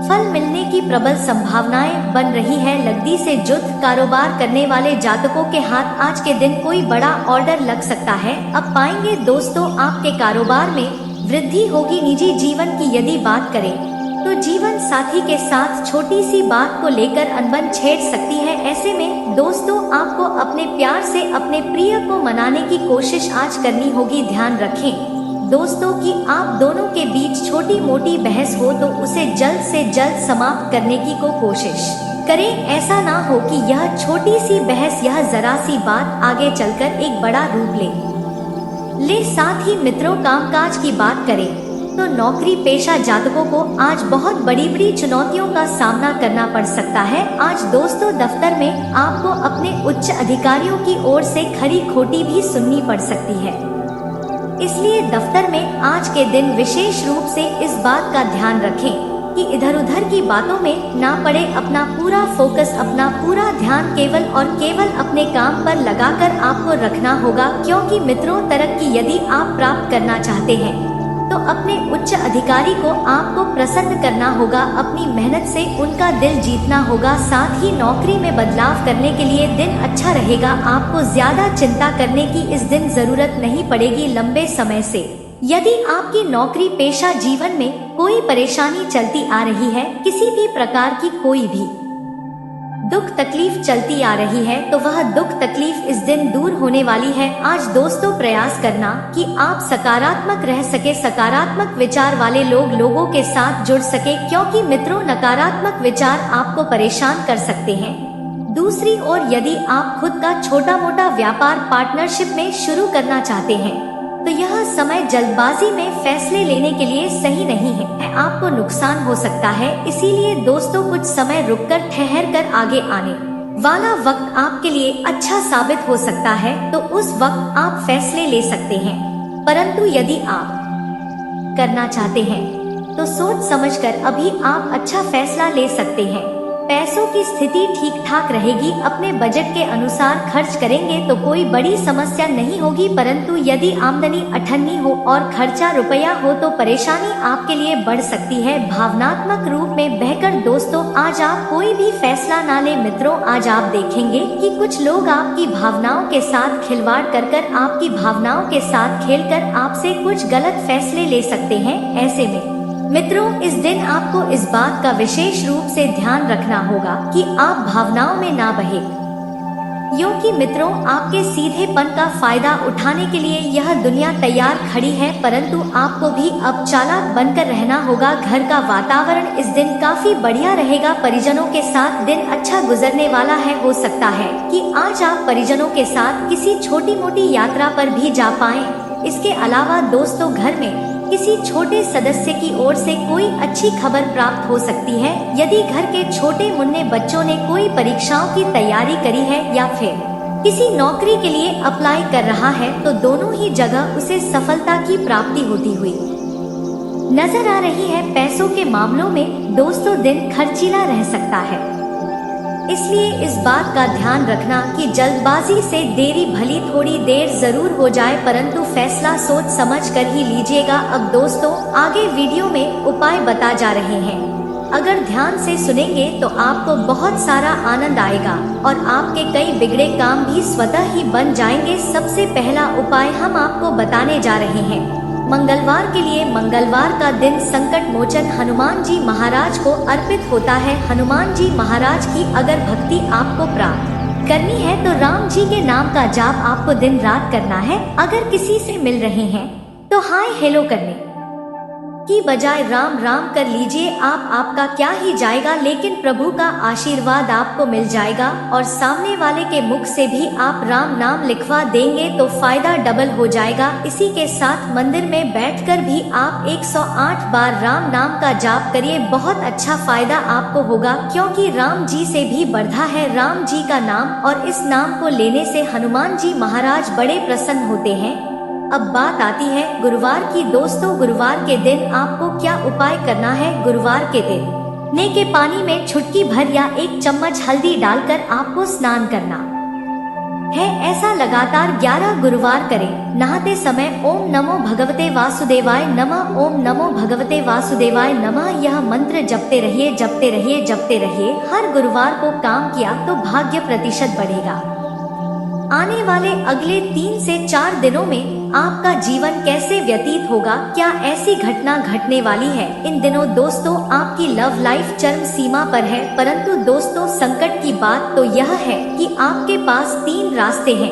फल मिलने की प्रबल संभावनाएं बन रही है। नकदी से जुड़ कारोबार करने वाले जातकों के हाथ आज के दिन कोई बड़ा ऑर्डर लग सकता है। अब पाएंगे दोस्तों, आपके कारोबार में वृद्धि होगी। निजी जीवन की यदि बात करें तो जीवन साथी के साथ छोटी सी बात को लेकर अनबन छेड़ सकती है। ऐसे में दोस्तों, आपको अपने प्यार से अपने प्रिय को मनाने की कोशिश आज करनी होगी। ध्यान रखें दोस्तों कि आप दोनों के बीच छोटी मोटी बहस हो तो उसे जल्द से जल्द समाप्त करने की कोशिश करें। ऐसा ना हो कि यह छोटी सी बहस, यह जरा सी बात आगे चलकर एक बड़ा रूप ले। साथ ही मित्रों, कामकाज की बात करें तो नौकरी पेशा जातकों को आज बहुत बड़ी बड़ी चुनौतियों का सामना करना पड़ सकता है। आज दोस्तों, दफ्तर में आपको अपने उच्च अधिकारियों की ओर से खरी खोटी भी सुननी पड़ सकती है। इसलिए दफ्तर में आज के दिन विशेष रूप से इस बात का ध्यान रखें कि इधर उधर की बातों में ना पड़े। अपना पूरा फोकस, अपना पूरा ध्यान केवल और केवल अपने काम पर लगाकर आपको रखना होगा, क्योंकि मित्रों, तरक्की यदि आप प्राप्त करना चाहते हैं तो अपने उच्च अधिकारी को आपको प्रसन्न करना होगा, अपनी मेहनत से उनका दिल जीतना होगा। साथ ही नौकरी में बदलाव करने के लिए दिन अच्छा रहेगा। आपको ज्यादा चिंता करने की इस दिन जरूरत नहीं पड़ेगी। लंबे समय से यदि आपकी नौकरी पेशा जीवन में कोई परेशानी चलती आ रही है, किसी भी प्रकार की कोई भी दुख तकलीफ चलती आ रही है, तो वह दुख तकलीफ इस दिन दूर होने वाली है। आज दोस्तों, प्रयास करना कि आप सकारात्मक रह सके, सकारात्मक विचार वाले लोगों के साथ जुड़ सके, क्योंकि मित्रों, नकारात्मक विचार आपको परेशान कर सकते हैं। दूसरी ओर, यदि आप खुद का छोटा मोटा व्यापार पार्टनरशिप में शुरू करना चाहते हैं तो यह समय जल्दबाजी में फैसले लेने के लिए सही नहीं है, आपको नुकसान हो सकता है। इसीलिए दोस्तों, कुछ समय रुककर ठहर कर आगे आने वाला वक्त आपके लिए अच्छा साबित हो सकता है, तो उस वक्त आप फैसले ले सकते हैं। परंतु यदि आप करना चाहते हैं तो सोच समझकर अभी आप अच्छा फैसला ले सकते हैं। पैसों की स्थिति ठीक ठाक रहेगी, अपने बजट के अनुसार खर्च करेंगे तो कोई बड़ी समस्या नहीं होगी। परंतु यदि आमदनी अठन्नी हो और खर्चा रुपया हो तो परेशानी आपके लिए बढ़ सकती है। भावनात्मक रूप में बहकर दोस्तों, आज आप कोई भी फैसला ना ले। मित्रों, आज आप देखेंगे कि कुछ लोग आपकी भावनाओं के साथ खिलवाड़ कर आपकी भावनाओं के साथ खेलकर आपसे कुछ गलत फैसले ले सकते हैं। ऐसे में मित्रों, इस दिन आपको इस बात का विशेष रूप से ध्यान रखना होगा कि आप भावनाओं में ना बहे, क्योंकि मित्रों, आपके सीधेपन का फायदा उठाने के लिए यह दुनिया तैयार खड़ी है। परंतु आपको भी अब चालाक बनकर रहना होगा। घर का वातावरण इस दिन काफी बढ़िया रहेगा। परिजनों के साथ दिन अच्छा गुजरने वाला है। हो सकता है कि आज आप परिजनों के साथ किसी छोटी मोटी यात्रा पर भी जा पाएं। इसके अलावा दोस्तों, घर में किसी छोटे सदस्य की ओर से कोई अच्छी खबर प्राप्त हो सकती है। यदि घर के छोटे मुन्ने बच्चों ने कोई परीक्षाओं की तैयारी करी है या फिर किसी नौकरी के लिए अप्लाई कर रहा है तो दोनों ही जगह उसे सफलता की प्राप्ति होती हुई नजर आ रही है। पैसों के मामलों में दोस्तों, दिन खर्चीला रह सकता है। इसलिए इस बात का ध्यान रखना कि जल्दबाजी से देरी भली थोड़ी देर जरूर हो जाए, परंतु फैसला सोच समझ कर ही लीजिएगा। अब दोस्तों आगे वीडियो में उपाय बता जा रहे हैं, अगर ध्यान से सुनेंगे तो आपको बहुत सारा आनंद आएगा और आपके कई बिगड़े काम भी स्वतः ही बन जाएंगे। सबसे पहला उपाय हम आपको बताने जा रहे हैं मंगलवार के लिए। मंगलवार का दिन संकट मोचन हनुमान जी महाराज को अर्पित होता है। हनुमान जी महाराज की अगर भक्ति आपको प्राप्त करनी है तो राम जी के नाम का जाप आपको दिन रात करना है। अगर किसी से मिल रहे हैं तो हाय हेलो करने की बजाय राम राम कर लीजिए। आपका क्या ही जाएगा, लेकिन प्रभु का आशीर्वाद आपको मिल जाएगा और सामने वाले के मुख से भी आप राम नाम लिखवा देंगे तो फायदा डबल हो जाएगा। इसी के साथ मंदिर में बैठकर भी आप 108 बार राम नाम का जाप करिए, बहुत अच्छा फायदा आपको होगा, क्योंकि राम जी से भी बढ़ा है राम जी का नाम और इस नाम को लेने से हनुमान जी महाराज बड़े प्रसन्न होते हैं। अब बात आती है गुरुवार की। दोस्तों गुरुवार के दिन आपको क्या उपाय करना है। गुरुवार के दिन ने के पानी में चुटकी भर या 1 चम्मच हल्दी डालकर आपको स्नान करना है। ऐसा लगातार 11 गुरुवार करें। नहाते समय ओम नमो भगवते वासुदेवाय नमः, ओम नमो भगवते वासुदेवाय नमः यह मंत्र जपते रहिए जपते रहिए जपते रहिए। हर गुरुवार को काम किया तो भाग्य प्रतिशत बढ़ेगा। आने वाले अगले 3 से 4 दिनों में आपका जीवन कैसे व्यतीत होगा, क्या ऐसी घटना घटने वाली है। इन दिनों दोस्तों आपकी लव लाइफ चरम सीमा पर है, परंतु दोस्तों संकट की बात तो यह है कि आपके पास 3 रास्ते हैं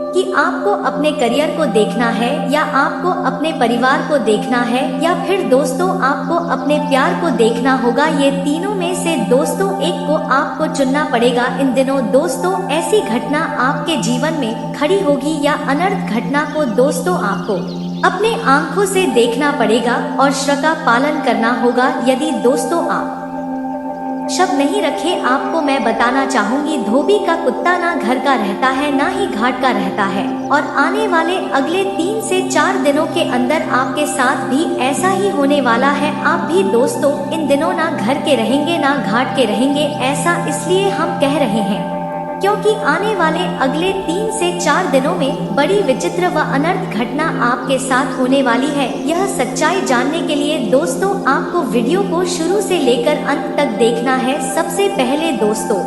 कि आपको अपने करियर को देखना है या आपको अपने परिवार को देखना है या फिर दोस्तों आपको अपने प्यार को देखना होगा। ये तीनों में से दोस्तों एक को आपको चुनना पड़ेगा। इन दिनों दोस्तों ऐसी घटना आपके जीवन में खड़ी होगी या अनर्थ घटना को दोस्तों आपको अपने आंखों से देखना पड़ेगा और श्रद्धा का पालन करना होगा। यदि दोस्तों आप शब्द नहीं रखे, आपको मैं बताना चाहूंगी धोबी का कुत्ता ना घर का रहता है ना ही घाट का रहता है। और आने वाले अगले 3 से 4 दिनों के अंदर आपके साथ भी ऐसा ही होने वाला है। आप भी दोस्तों इन दिनों ना घर के रहेंगे ना घाट के रहेंगे। ऐसा इसलिए हम कह रहे हैं क्योंकि आने वाले अगले 3 से 4 दिनों में बड़ी विचित्र व अनर्थ घटना आपके साथ होने वाली है। यह सच्चाई जानने के लिए दोस्तों आपको वीडियो को शुरू से लेकर अंत तक देखना है। सबसे पहले दोस्तों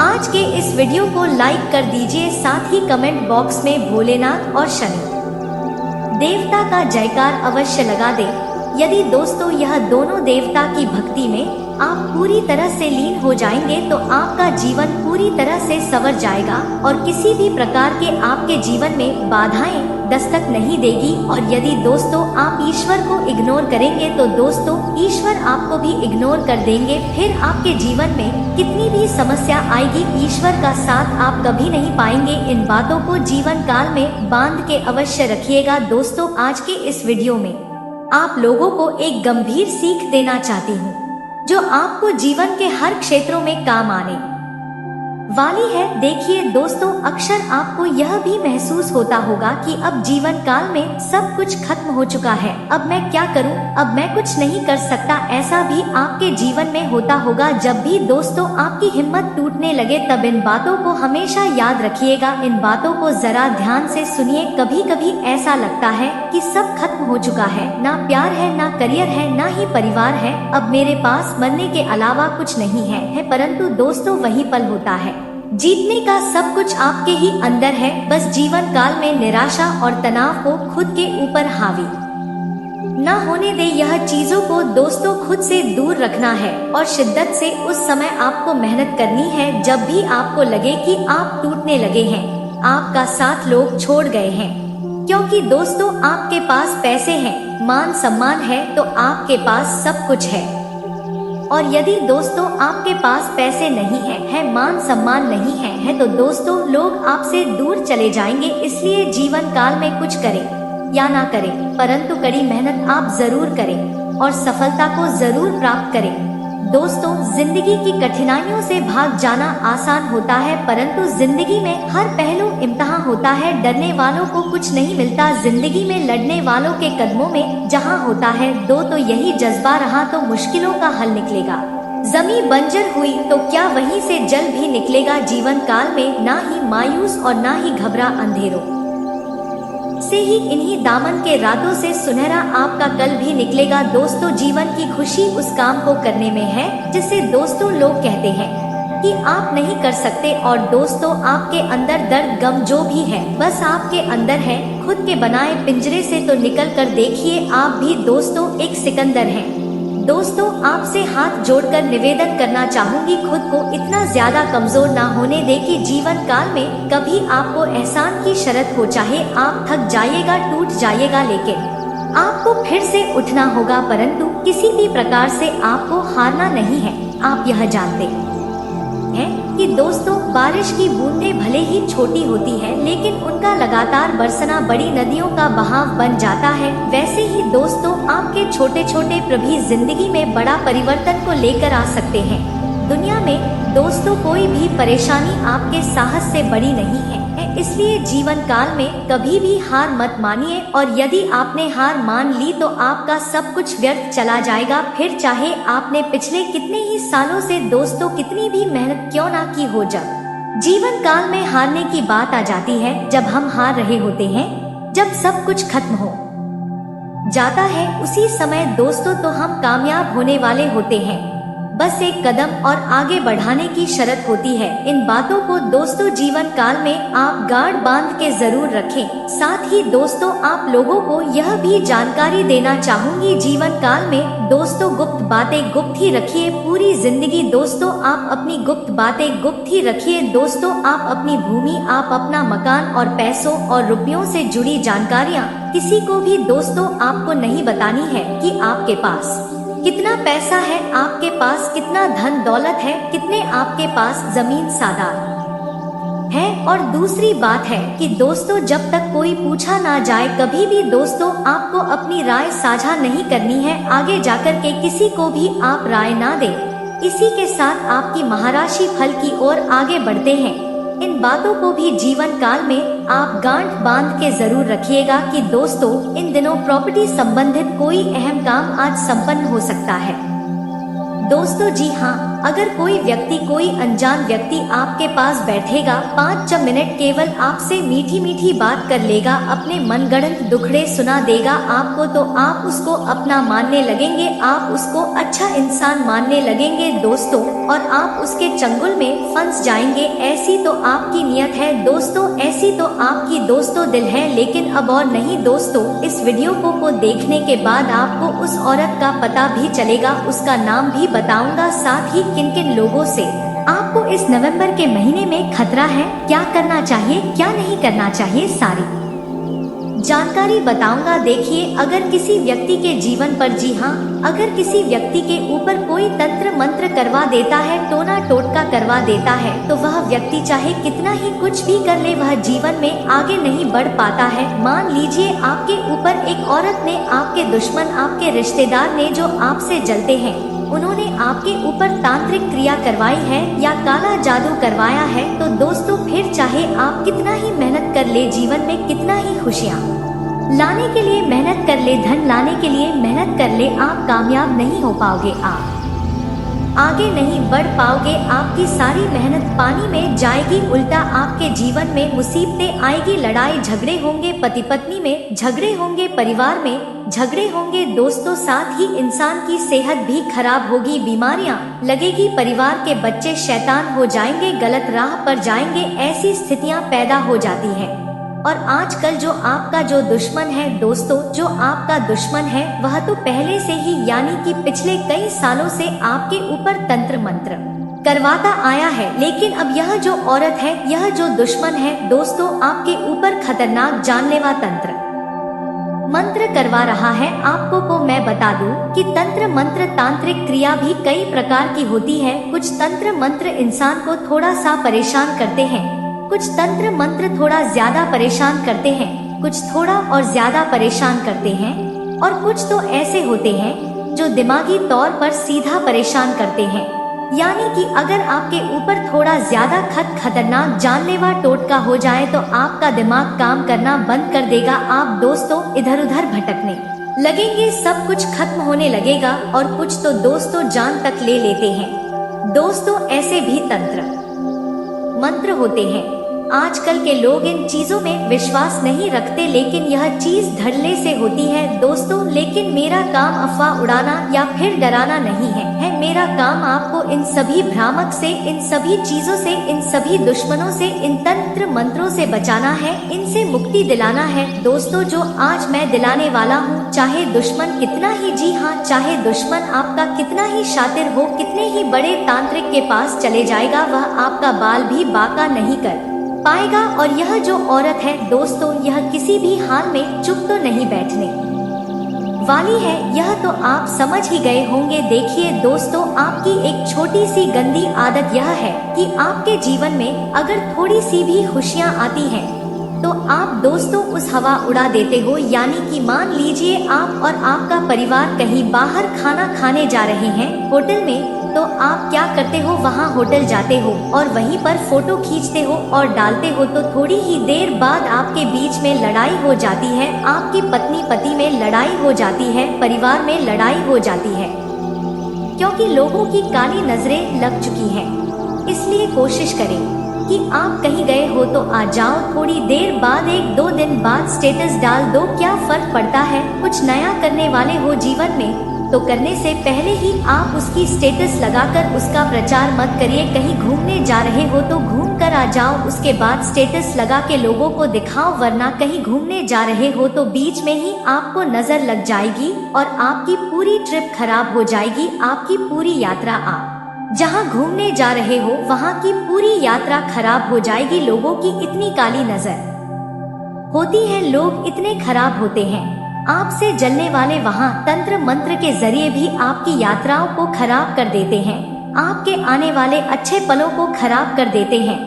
आज के इस वीडियो को लाइक कर दीजिए, साथ ही कमेंट बॉक्स में भोलेनाथ और शनि देवता का जयकार अवश्य लगा दें। यदि दोस्तों यह दोनों देवता की भक्ति में आप पूरी तरह से लीन हो जाएंगे तो आपका जीवन पूरी तरह से संवर जाएगा और किसी भी प्रकार के आपके जीवन में बाधाएं दस्तक नहीं देगी। और यदि दोस्तों आप ईश्वर को इग्नोर करेंगे तो दोस्तों ईश्वर आपको भी इग्नोर कर देंगे। फिर आपके जीवन में कितनी भी समस्या आएगी, ईश्वर का साथ आप कभी नहीं पाएंगे। इन बातों को जीवन काल में बांध के अवश्य रखिएगा। दोस्तों आज के इस वीडियो में आप लोगों को एक गंभीर सीख देना चाहती हूँ जो आपको जीवन के हर क्षेत्रों में काम आने वाली है। देखिए दोस्तों अक्सर आपको यह भी महसूस होता होगा कि अब जीवन काल में सब कुछ खत्म हो चुका है, अब मैं क्या करूं, अब मैं कुछ नहीं कर सकता। ऐसा भी आपके जीवन में होता होगा। जब भी दोस्तों आपकी हिम्मत टूटने लगे तब इन बातों को हमेशा याद रखिएगा। इन बातों को जरा ध्यान से सुनिए। कभी कभी ऐसा लगता है कि सब खत्म हो चुका है, ना प्यार है ना करियर है ना ही परिवार है, अब मेरे पास मरने के अलावा कुछ नहीं है। परंतु दोस्तों वही पल होता है, जीतने का सब कुछ आपके ही अंदर है। बस जीवन काल में निराशा और तनाव को खुद के ऊपर हावी न होने दे। यह चीजों को दोस्तों खुद से दूर रखना है और शिद्दत से उस समय आपको मेहनत करनी है जब भी आपको लगे कि आप टूटने लगे हैं, आपका साथ लोग छोड़ गए हैं। क्योंकि दोस्तों आपके पास पैसे हैं, मान सम्मान है तो आपके पास सब कुछ है। और यदि दोस्तों आपके पास पैसे नहीं है, मान सम्मान नहीं है तो दोस्तों लोग आपसे दूर चले जाएंगे। इसलिए जीवन काल में कुछ करें या ना करें, परंतु कड़ी मेहनत आप जरूर करें और सफलता को जरूर प्राप्त करें। दोस्तों जिंदगी की कठिनाइयों से भाग जाना आसान होता है, परंतु जिंदगी में हर पहलू इम्तिहान होता है। डरने वालों को कुछ नहीं मिलता, जिंदगी में लड़ने वालों के कदमों में जहां होता है दो तो यही जज्बा रहा तो मुश्किलों का हल निकलेगा। जमीन बंजर हुई तो क्या वहीं से जल भी निकलेगा जीवन काल में, ना ही मायूस और ना ही घबरा अंधेरों से ही इन्हीं दामन के रातों से सुनहरा आपका कल भी निकलेगा। दोस्तों जीवन की खुशी उस काम को करने में है जिसे दोस्तों लोग कहते हैं कि आप नहीं कर सकते। और दोस्तों आपके अंदर दर्द गम जो भी है बस आपके अंदर है, खुद के बनाए पिंजरे से तो निकल कर देखिए आप भी दोस्तों एक सिकंदर हैं। दोस्तों आपसे हाथ जोड़कर निवेदन करना चाहूंगी खुद को इतना ज्यादा कमजोर ना होने दे कि जीवन काल में कभी आपको एहसान की शरत हो, चाहे आप थक जाइएगा टूट जाइएगा लेकिन आपको फिर से उठना होगा, परंतु किसी भी प्रकार से आपको हारना नहीं है। आप यह जानते हैं कि दोस्तों बारिश की बूंदें भले ही छोटी होती है लेकिन उनका लगातार बरसना बड़ी नदियों का बहाव बन जाता है। वैसे ही दोस्तों आपके छोटे छोटे प्रभी जिंदगी में बड़ा परिवर्तन को लेकर आ सकते हैं। दुनिया में दोस्तों कोई भी परेशानी आपके साहस से बड़ी नहीं है, इसलिए जीवन काल में कभी भी हार मत मानिए। और यदि आपने हार मान ली तो आपका सब कुछ व्यर्थ चला जाएगा, फिर चाहे आपने पिछले कितने ही सालों से दोस्तों कितनी भी मेहनत क्यों ना की हो। जब जीवन काल में हारने की बात आ जाती है, जब हम हार रहे होते हैं, जब सब कुछ खत्म हो जाता है, उसी समय दोस्तों तो हम कामयाब होने वाले होते हैं। बस एक कदम और आगे बढ़ाने की शर्त होती है। इन बातों को दोस्तों जीवन काल में आप गाढ़ बांध के जरूर रखें। साथ ही दोस्तों आप लोगों को यह भी जानकारी देना चाहूंगी जीवन काल में दोस्तों गुप्त बातें गुप्त ही रखिए पूरी जिंदगी। दोस्तों आप अपनी गुप्त बातें गुप्त ही रखिए। दोस्तों आप अपनी भूमि, आप अपना मकान और पैसों और रुपयों से जुड़ी जानकारियाँ किसी को भी दोस्तों आपको नहीं बतानी है कि आपके पास कितना पैसा है, आपके पास कितना धन दौलत है, कितने आपके पास जमीन सादात है। और दूसरी बात है कि दोस्तों जब तक कोई पूछा ना जाए कभी भी दोस्तों आपको अपनी राय साझा नहीं करनी है। आगे जाकर के किसी को भी आप राय ना दें। इसी के साथ आपकी महाराशि फल की ओर आगे बढ़ते हैं। इन बातों को भी जीवन काल में आप गांठ बांध के जरूर रखिएगा कि दोस्तों इन दिनों प्रॉपर्टी संबंधित कोई अहम काम आज संपन्न हो सकता है। दोस्तों जी हाँ, अगर कोई व्यक्ति, कोई अनजान व्यक्ति आपके पास बैठेगा, 5 मिनट केवल आपसे मीठी मीठी बात कर लेगा, अपने मनगढ़ंत दुखड़े सुना देगा आपको, तो आप उसको अपना मानने लगेंगे, आप उसको अच्छा इंसान मानने लगेंगे दोस्तों, और आप उसके चंगुल में फंस जाएंगे। ऐसी तो आपकी नियत है दोस्तों, ऐसी तो आपकी दोस्तों दिल है। लेकिन अब और नहीं दोस्तों, इस वीडियो को देखने के बाद आपको उस औरत का पता भी चलेगा, उसका नाम भी बताऊंगा, साथ ही किन किन लोगों से आपको इस नवंबर के महीने में खतरा है, क्या करना चाहिए क्या नहीं करना चाहिए, सारी जानकारी बताऊंगा। देखिए, अगर किसी व्यक्ति के जीवन पर, जी हाँ, अगर किसी व्यक्ति के ऊपर कोई तंत्र मंत्र करवा देता है, टोना टोटका करवा देता है, तो वह व्यक्ति चाहे कितना ही कुछ भी कर ले, वह जीवन में आगे नहीं बढ़ पाता है। मान लीजिए आपके ऊपर एक औरत ने, आपके दुश्मन, आपके रिश्तेदार ने जो आपसे जलते हैं, उन्होंने आपके ऊपर तांत्रिक क्रिया करवाई है या काला जादू करवाया है, तो दोस्तों फिर चाहे आप कितना ही मेहनत कर ले, जीवन में कितना ही खुशियाँ लाने के लिए मेहनत कर ले, धन लाने के लिए मेहनत कर ले, आप कामयाब नहीं हो पाओगे, आप आगे नहीं बढ़ पाओगे। आपकी सारी मेहनत पानी में जाएगी, उल्टा आपके जीवन में मुसीबतें आएगी, लड़ाई झगड़े होंगे, पति पत्नी में झगड़े होंगे, परिवार में झगड़े होंगे दोस्तों, साथ ही इंसान की सेहत भी खराब होगी, बीमारियां लगेगी, परिवार के बच्चे शैतान हो जाएंगे, गलत राह पर जाएंगे, ऐसी स्थितियां पैदा हो जाती हैं। और आजकल जो आपका जो दुश्मन है दोस्तों, जो आपका दुश्मन है, वह तो पहले से ही, यानी कि पिछले कई सालों से आपके ऊपर तंत्र मंत्र करवाता आया है। लेकिन अब यह जो औरत है, यह जो दुश्मन है दोस्तों, आपके ऊपर खतरनाक जानलेवा तंत्र मंत्र करवा रहा है। आपको को मैं बता दूं कि तंत्र मंत्र, तांत्रिक क्रिया भी कई प्रकार की होती है। कुछ तंत्र मंत्र इंसान को थोड़ा सा परेशान करते हैं, कुछ तंत्र मंत्र थोड़ा ज्यादा परेशान करते हैं, कुछ थोड़ा और ज्यादा परेशान करते हैं, और कुछ तो ऐसे होते हैं जो दिमागी तौर पर सीधा परेशान करते हैं। यानी कि अगर आपके ऊपर थोड़ा ज्यादा खतरनाक जानलेवा टोटका हो जाए तो आपका दिमाग काम करना बंद कर देगा, आप दोस्तों इधर उधर भटकने लगेंगे सब कुछ खत्म होने लगेगा और कुछ तो दोस्तों जान तक ले लेते हैं। दोस्तों ऐसे भी तंत्र मंत्र होते हैं। आजकल के लोग इन चीजों में विश्वास नहीं रखते, लेकिन यह चीज धड़ल्ले से होती है दोस्तों। लेकिन मेरा काम अफवाह उड़ाना या फिर डराना नहीं है मेरा काम आपको इन सभी भ्रामक से, इन सभी चीजों से, इन सभी दुश्मनों से, इन तंत्र मंत्रों से बचाना है, इनसे मुक्ति दिलाना है दोस्तों। जो आज मैं दिलाने वाला हूँ, चाहे दुश्मन कितना ही, जी हाँ, चाहे दुश्मन आपका कितना ही शातिर हो, कितने ही बड़े तांत्रिक के पास चले जाएगा, वह आपका बाल भी बांका नहीं कर पाएगा। और यह जो औरत है दोस्तों, यह किसी भी हाल में चुप तो नहीं बैठने वाली है, यह तो आप समझ ही गए होंगे। देखिए दोस्तों, आपकी एक छोटी सी गंदी आदत यह है कि आपके जीवन में अगर थोड़ी सी भी खुशियाँ आती हैं तो आप दोस्तों उस हवा उड़ा देते हो। यानी कि मान लीजिए आप और आपका परिवार कहीं बाहर खाना खाने जा रहे हैं होटल में, तो आप क्या करते हो, वहाँ होटल जाते हो और वहीं पर फोटो खींचते हो और डालते हो। तो थोड़ी ही देर बाद आपके बीच में लड़ाई हो जाती है, आपकी पत्नी पति में लड़ाई हो जाती है, परिवार में लड़ाई हो जाती है, क्योंकि लोगों की काली नजरें लग चुकी हैं। इसलिए कोशिश करें कि आप कहीं गए हो तो आ जाओ, थोड़ी देर बाद, 1-2 दिन बाद स्टेटस डाल दो। क्या फर्क पड़ता है, कुछ नया करने वाले हो जीवन में तो करने से पहले ही आप उसकी स्टेटस लगाकर उसका प्रचार मत करिए। कहीं घूमने जा रहे हो तो घूम कर आ जाओ, उसके बाद स्टेटस लगा के लोगों को दिखाओ। वरना कहीं घूमने जा रहे हो तो बीच में ही आपको नजर लग जाएगी और आपकी पूरी ट्रिप खराब हो जाएगी। आपकी पूरी यात्रा, आप जहाँ घूमने जा रहे हो वहाँ की पूरी यात्रा खराब हो जाएगी। लोगों की इतनी काली नजर होती है, लोग इतने खराब होते हैं, आपसे जलने वाले वहाँ तंत्र मंत्र के जरिए भी आपकी यात्राओं को खराब कर देते हैं, आपके आने वाले अच्छे पलों को खराब कर देते हैं।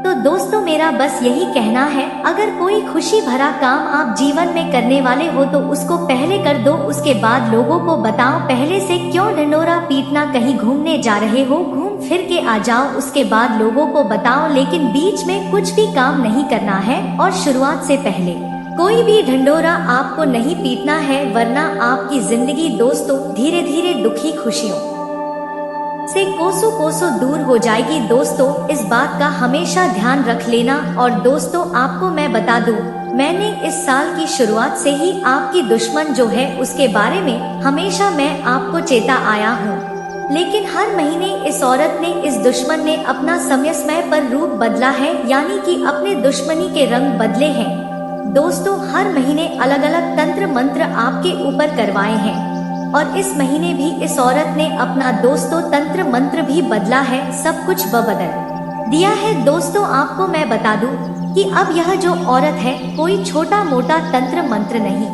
तो दोस्तों मेरा बस यही कहना है, अगर कोई खुशी भरा काम आप जीवन में करने वाले हो तो उसको पहले कर दो, उसके बाद लोगों को बताओ। पहले से क्यों ढिंढोरा पीटना, कहीं घूमने जा रहे हो घूम फिर के आ जाओ, उसके बाद लोगों को बताओ। लेकिन बीच में कुछ भी काम नहीं करना है और शुरुआत से पहले कोई भी ढिंढोरा आपको नहीं पीटना है, वरना आपकी जिंदगी दोस्तों धीरे धीरे दुखी खुशियों से कोसों कोसों दूर हो जाएगी। दोस्तों इस बात का हमेशा ध्यान रख लेना। और दोस्तों आपको मैं बता दूं, मैंने इस साल की शुरुआत से ही आपकी दुश्मन जो है उसके बारे में हमेशा मैं आपको चेता आया हूँ। लेकिन हर महीने इस औरत ने, इस दुश्मन ने अपना समय समय पर रूप बदला है, यानी कि अपने दुश्मनी के रंग बदले हैं। दोस्तों हर महीने अलग अलग तंत्र मंत्र आपके ऊपर करवाए हैं और इस महीने भी इस औरत ने अपना दोस्तों तंत्र मंत्र भी बदला है, सब कुछ वो बदल दिया है। दोस्तों आपको मैं बता दूं कि अब यह जो औरत है कोई छोटा मोटा तंत्र मंत्र नहीं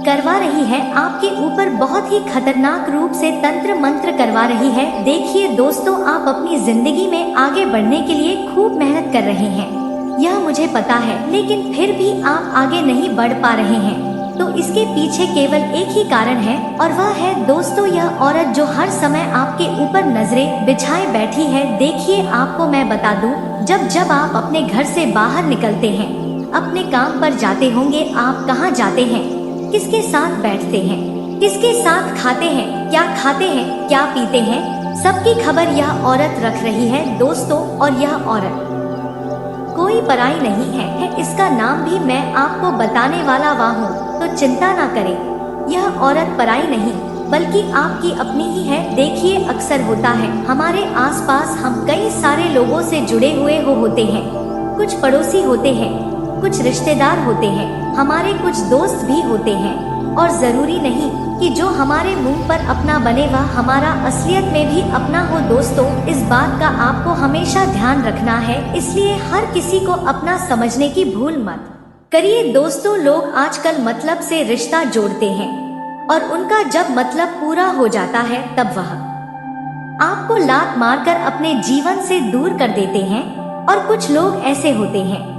करवा रही है, आपके ऊपर बहुत ही खतरनाक रूप से तंत्र मंत्र करवा रही है। देखिए दोस्तों, आप अपनी जिंदगी में आगे बढ़ने के लिए खूब मेहनत कर रहे हैं, यह मुझे पता है, लेकिन फिर भी आप आगे नहीं बढ़ पा रहे हैं। तो इसके पीछे केवल एक ही कारण है और वह है दोस्तों यह औरत जो हर समय आपके ऊपर नजरें बिछाए बैठी है। देखिए आपको मैं बता दूं, जब जब आप अपने घर से बाहर निकलते हैं, अपने काम पर जाते होंगे, आप कहाँ जाते हैं, किसके साथ बैठते हैं, किसके साथ खाते हैं, क्या खाते हैं, क्या पीते हैं, सबकी खबर यह औरत रख रही है दोस्तों। और यह औरत कोई पराई नहीं है, इसका नाम भी मैं आपको बताने वाला हूँ, तो चिंता ना करें। यह औरत पराई नहीं बल्कि आपकी अपनी ही है। देखिए अक्सर होता है हमारे आसपास, हम कई सारे लोगों से जुड़े हुए होते हैं, कुछ पड़ोसी होते हैं, कुछ रिश्तेदार होते हैं, हमारे कुछ दोस्त भी होते हैं, और जरूरी नहीं कि जो हमारे मुंह पर अपना बने वह हमारा असलियत में भी अपना हो। दोस्तों इस बात का आपको हमेशा ध्यान रखना है, इसलिए हर किसी को अपना समझने की भूल मत करिए। दोस्तों लोग आजकल मतलब से रिश्ता जोड़ते हैं और उनका जब मतलब पूरा हो जाता है तब वह आपको लात मारकर अपने जीवन से दूर कर देते हैं। और कुछ लोग ऐसे होते हैं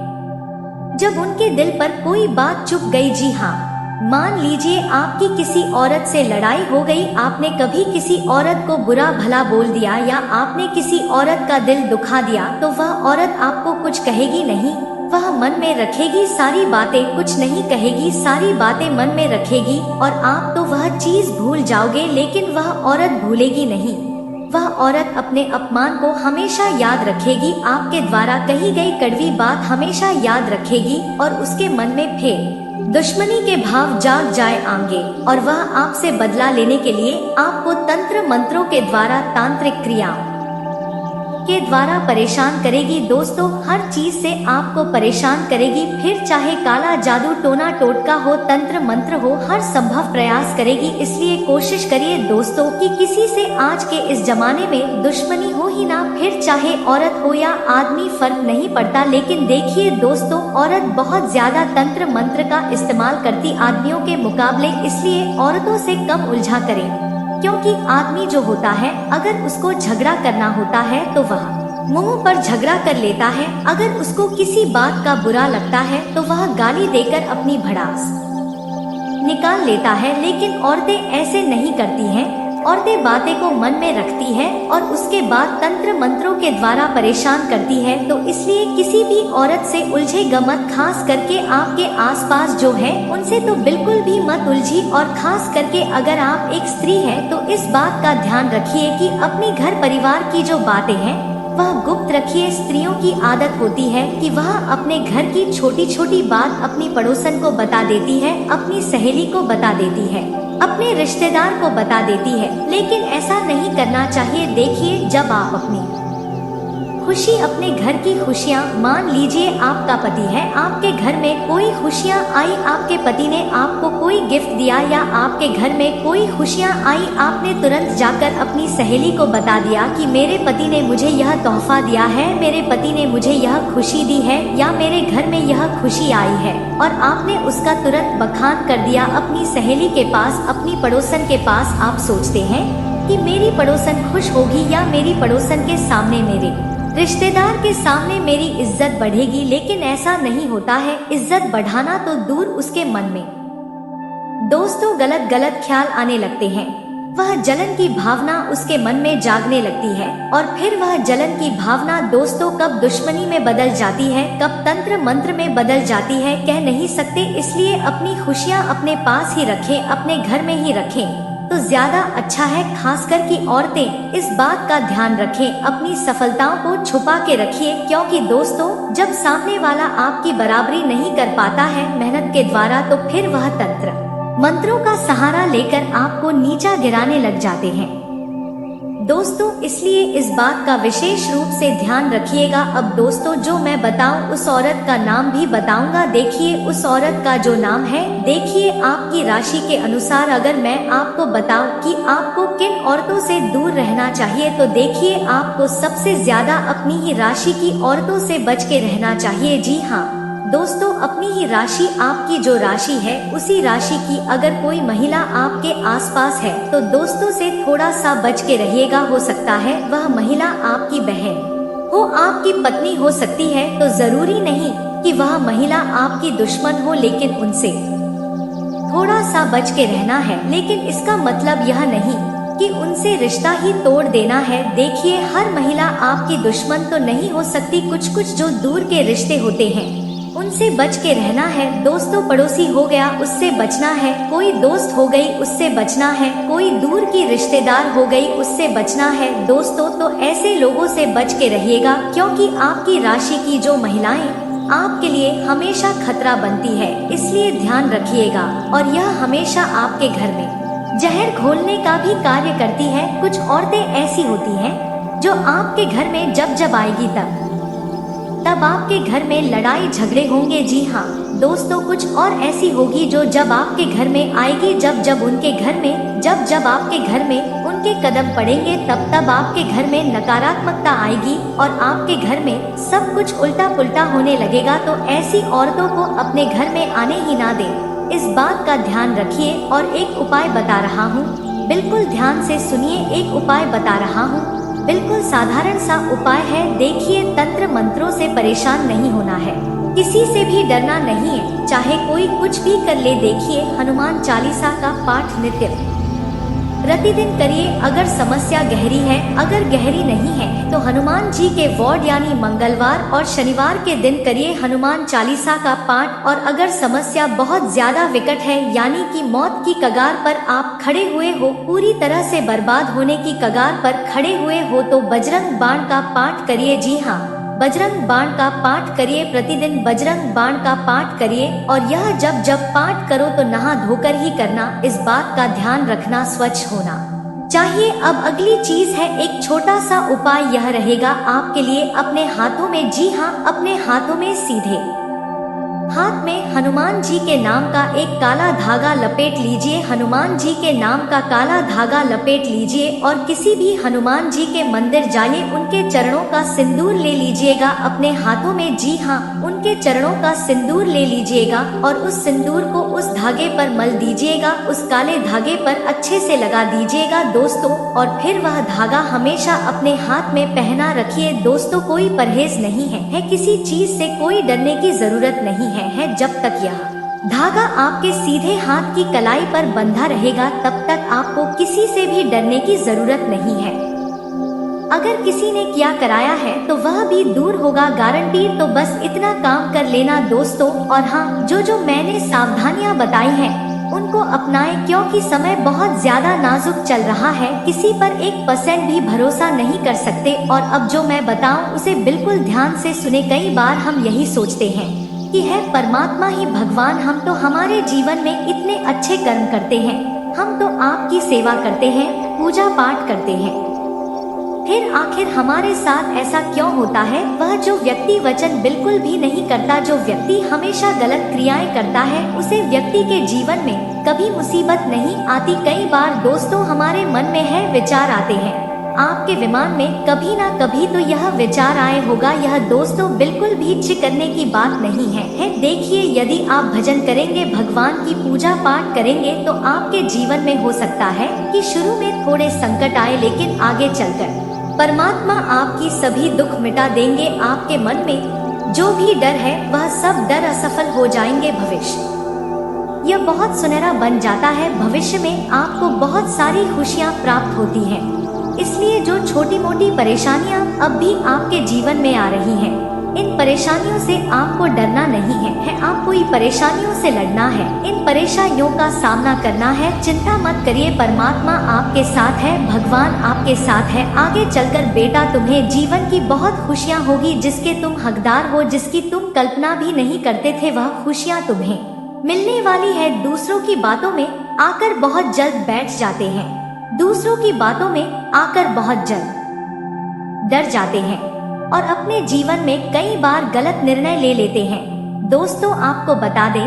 जब उनके दिल पर कोई बात चुप गई, जी हाँ, मान लीजिए आपकी किसी औरत से लड़ाई हो गई, आपने कभी किसी औरत को बुरा भला बोल दिया या आपने किसी औरत का दिल दुखा दिया, तो वह औरत आपको कुछ कहेगी नहीं, वह मन में रखेगी सारी बातें, कुछ नहीं कहेगी, सारी बातें मन में रखेगी और आप तो वह चीज भूल जाओगे, लेकिन वह औरत भूलेगी नहीं। वह औरत अपने अपमान को हमेशा याद रखेगी, आपके द्वारा कही गई कड़वी बात हमेशा याद रखेगी और उसके मन में फिर दुश्मनी के भाव जाग जाए आएंगे और वह आपसे बदला लेने के लिए आपको तंत्र मंत्रों के द्वारा, तांत्रिक क्रियाओं के द्वारा परेशान करेगी। दोस्तों, हर चीज से आपको परेशान करेगी, फिर चाहे काला जादू, टोना टोटका हो, तंत्र मंत्र हो, हर संभव प्रयास करेगी। इसलिए कोशिश करिए दोस्तों कि किसी से आज के इस जमाने में दुश्मनी हो ही ना, फिर चाहे औरत हो या आदमी, फर्क नहीं पड़ता। लेकिन देखिए दोस्तों, औरत बहुत ज्यादा तंत्र मंत्र का इस्तेमाल करती आदमियों के मुकाबले, इसलिए औरतों से कम उलझा करें, क्योंकि आदमी जो होता है अगर उसको झगड़ा करना होता है तो वह मुंह पर झगड़ा कर लेता है, अगर उसको किसी बात का बुरा लगता है तो वह गाली देकर अपनी भड़ास निकाल लेता है। लेकिन औरतें ऐसे नहीं करती हैं, औरतें बातें को मन में रखती है और उसके बाद तंत्र मंत्रों के द्वारा परेशान करती है। तो इसलिए किसी भी औरत से उलझेगा मत, खास करके आपके आसपास जो है उनसे तो बिल्कुल भी मत उलझी। और खास करके अगर आप एक स्त्री है तो इस बात का ध्यान रखिए कि अपने घर परिवार की जो बातें हैं वह गुप्त रखिए। स्त्रियों की आदत होती है कि वह अपने घर की छोटी छोटी बात अपनी पड़ोसन को बता देती है, अपनी सहेली को बता देती है, अपने रिश्तेदार को बता देती है, लेकिन ऐसा नहीं करना चाहिए। देखिए, जब आप अपनी खुशी, अपने घर की खुशियाँ, मान लीजिए आपका पति है, आपके घर में कोई खुशियाँ आई, आपके पति ने आपको कोई गिफ्ट दिया या आपके घर में कोई खुशियाँ आई, आपने तुरंत जाकर अपनी सहेली को बता दिया कि मेरे पति ने मुझे यह तोहफा दिया है, मेरे पति ने मुझे यह खुशी दी है या मेरे घर में यह खुशी आई है, और आपने उसका तुरंत बखान कर दिया अपनी सहेली के पास, अपनी पड़ोसन के पास। आप सोचते हैं कि मेरी पड़ोसन खुश होगी या मेरी पड़ोसन के सामने, मेरे रिश्तेदार के सामने मेरी इज्जत बढ़ेगी, लेकिन ऐसा नहीं होता है। इज्जत बढ़ाना तो दूर, उसके मन में दोस्तों गलत गलत ख्याल आने लगते हैं, वह जलन की भावना उसके मन में जागने लगती है और फिर वह जलन की भावना दोस्तों कब दुश्मनी में बदल जाती है, कब तंत्र मंत्र में बदल जाती है, कह नहीं सकते। इसलिए अपनी खुशियाँ अपने पास ही रखें, अपने घर में ही रखें तो ज्यादा अच्छा है। खासकर कि औरतें इस बात का ध्यान रखें, अपनी सफलताओं को छुपा के रखिए, क्योंकि दोस्तों जब सामने वाला आपकी बराबरी नहीं कर पाता है मेहनत के द्वारा, तो फिर वह तंत्र मंत्रों का सहारा लेकर आपको नीचा गिराने लग जाते हैं दोस्तों। इसलिए इस बात का विशेष रूप से ध्यान रखिएगा। अब दोस्तों जो मैं बताऊं उस औरत का नाम भी बताऊंगा। देखिए उस औरत का जो नाम है, देखिए आपकी राशि के अनुसार अगर मैं आपको बताऊं कि आपको किन औरतों से दूर रहना चाहिए, तो देखिए आपको सबसे ज्यादा अपनी ही राशि की औरतों से बच के रहना चाहिए। जी हाँ दोस्तों, अपनी ही राशि, आपकी जो राशि है उसी राशि की अगर कोई महिला आपके आसपास है तो दोस्तों से थोड़ा सा बच के रहिएगा। हो सकता है वह महिला आपकी बहन हो, आपकी पत्नी हो सकती है, तो जरूरी नहीं कि वह महिला आपकी दुश्मन हो, लेकिन उनसे थोड़ा सा बच के रहना है। लेकिन इसका मतलब यह नहीं कि उनसे रिश्ता ही तोड़ देना है। देखिए हर महिला आपकी दुश्मन तो नहीं हो सकती, कुछ कुछ जो दूर के रिश्ते होते हैं उनसे बच के रहना है दोस्तों। पड़ोसी हो गया, उससे बचना है, कोई दोस्त हो गई, उससे बचना है, कोई दूर की रिश्तेदार हो गई, उससे बचना है दोस्तों। तो ऐसे लोगों से बच के रहिएगा, क्योंकि आपकी राशि की जो महिलाएं आपके लिए हमेशा खतरा बनती है, इसलिए ध्यान रखिएगा। और यह हमेशा आपके घर में जहर घोलने का भी कार्य करती है। कुछ औरतें ऐसी होती हैं जो आपके घर में जब जब आएगी तब आपके घर में लड़ाई झगड़े होंगे। जी हाँ दोस्तों, कुछ और ऐसी होगी जो जब आपके घर में आएगी, जब जब उनके घर में, जब जब आपके घर में उनके कदम पड़ेंगे, तब तब आपके घर में नकारात्मकता आएगी और आपके घर में सब कुछ उल्टा पुल्टा होने लगेगा। तो ऐसी औरतों को अपने घर में आने ही ना दें, इस बात का ध्यान रखिए। और एक उपाय बता रहा हूँ, बिल्कुल ध्यान से सुनिए। एक उपाय बता रहा हूँ, बिल्कुल साधारण सा उपाय है। देखिए तंत्र मंत्रों से परेशान नहीं होना है, किसी से भी डरना नहीं है, चाहे कोई कुछ भी कर ले। देखिए हनुमान चालीसा का पाठ नित्य प्रतिदिन करिए अगर समस्या गहरी है। अगर गहरी नहीं है तो हनुमान जी के वार्ड यानी मंगलवार और शनिवार के दिन करिए हनुमान चालीसा का पाठ। और अगर समस्या बहुत ज्यादा विकट है यानी कि मौत की कगार पर आप खड़े हुए हो, पूरी तरह से बर्बाद होने की कगार पर खड़े हुए हो, तो बजरंग बाण का पाठ करिए। जी हाँ, बजरंग बाण का पाठ करिए। प्रतिदिन बजरंग बाण का पाठ करिए। और यह जब जब पाठ करो तो नहा धोकर ही करना। इस बात का ध्यान रखना, स्वच्छ होना चाहिए। अब अगली चीज है, एक छोटा सा उपाय यह रहेगा आपके लिए। अपने हाथों में, जी हाँ, अपने हाथों में सीधे हाथ में हनुमान जी के नाम का एक काला धागा लपेट लीजिए। हनुमान जी के नाम का काला धागा लपेट लीजिए और किसी भी हनुमान जी के मंदिर जाइए, उनके चरणों का सिंदूर ले लीजिएगा अपने हाथों में। जी हाँ, उनके चरणों का सिंदूर ले लीजिएगा और उस सिंदूर को उस धागे पर मल दीजिएगा, उस काले धागे पर अच्छे से लगा दीजिएगा दोस्तों। और फिर वह धागा हमेशा अपने हाथ में पहना रखिए दोस्तों। कोई परहेज नहीं है, किसी चीज से कोई डरने की जरूरत नहीं है। जब तक यह धागा आपके सीधे हाथ की कलाई पर बंधा रहेगा तब तक आपको किसी से भी डरने की जरूरत नहीं है। अगर किसी ने क्या कराया है तो वह भी दूर होगा, गारंटी। तो बस इतना काम कर लेना दोस्तों। और हाँ, जो मैंने सावधानियां बताई हैं उनको अपनाएं, क्योंकि समय बहुत ज्यादा नाजुक चल रहा है। किसी पर 1% भी भरोसा नहीं कर सकते। और अब जो मैं बताऊं उसे बिल्कुल ध्यान से सुने। कई बार हम यही सोचते हैं कि है परमात्मा ही भगवान, हम तो हमारे जीवन में इतने अच्छे कर्म करते हैं, हम तो आपकी सेवा करते हैं, पूजा पाठ करते हैं, फिर आखिर हमारे साथ ऐसा क्यों होता है? वह जो व्यक्ति वचन बिल्कुल भी नहीं करता, जो व्यक्ति हमेशा गलत क्रियाएं करता है, उसे व्यक्ति के जीवन में कभी मुसीबत नहीं आती। कई बार दोस्तों हमारे मन में है विचार आते हैं, आपके विमान में कभी ना कभी तो यह विचार आए होगा। यह दोस्तों बिल्कुल भी चिकने की बात नहीं है। देखिए, यदि आप भजन करेंगे, भगवान की पूजा पाठ करेंगे तो आपके जीवन में हो सकता है कि शुरू में थोड़े संकट आए, लेकिन आगे चलकर परमात्मा आपकी सभी दुख मिटा देंगे। आपके मन में जो भी डर है वह सब डर असफल हो जाएंगे। भविष्य यह बहुत सुनहरा बन जाता है। भविष्य में आपको बहुत सारी खुशियाँ प्राप्त होती हैं। इसलिए जो छोटी मोटी परेशानियां अब भी आपके जीवन में आ रही हैं, इन परेशानियों से आपको डरना नहीं है, आपको इन परेशानियों से लड़ना है, इन परेशानियों का सामना करना है। चिंता मत करिए, परमात्मा आपके साथ है, भगवान आपके साथ है। आगे चलकर बेटा तुम्हें जीवन की बहुत खुशियां होगी, जिसके तुम हकदार हो, जिसकी तुम कल्पना भी नहीं करते थे, वह खुशियां तुम्हें मिलने वाली है। दूसरों की बातों में आकर बहुत जल्द बैठ जाते हैं, दूसरों की बातों में आकर बहुत जल्द डर जाते हैं और अपने जीवन में कई बार गलत निर्णय ले लेते हैं। दोस्तों आपको बता दें,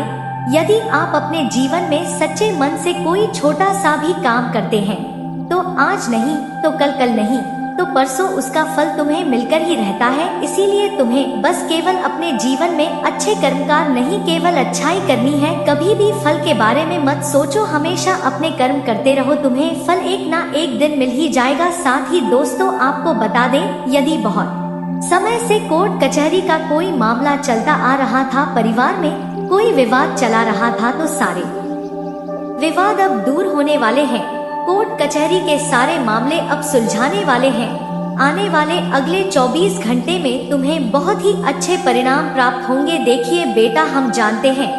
यदि आप अपने जीवन में सच्चे मन से कोई छोटा सा भी काम करते हैं तो आज नहीं तो कल नहीं तो परसों उसका फल तुम्हें मिलकर ही रहता है। इसीलिए तुम्हें बस केवल अपने जीवन में अच्छे कर्मकार नहीं, केवल अच्छाई करनी है। कभी भी फल के बारे में मत सोचो, हमेशा अपने कर्म करते रहो, तुम्हें फल एक ना एक दिन मिल ही जाएगा। साथ ही दोस्तों आपको बता दें, यदि बहुत समय से कोर्ट कचहरी का कोई मामला चलता आ रहा था, परिवार में कोई विवाद चला रहा था, तो सारे विवाद अब दूर होने वाले हैं। कोर्ट कचहरी के सारे मामले अब सुलझाने वाले हैं। आने वाले अगले 24 घंटे में तुम्हें बहुत ही अच्छे परिणाम प्राप्त होंगे। देखिए बेटा, हम जानते हैं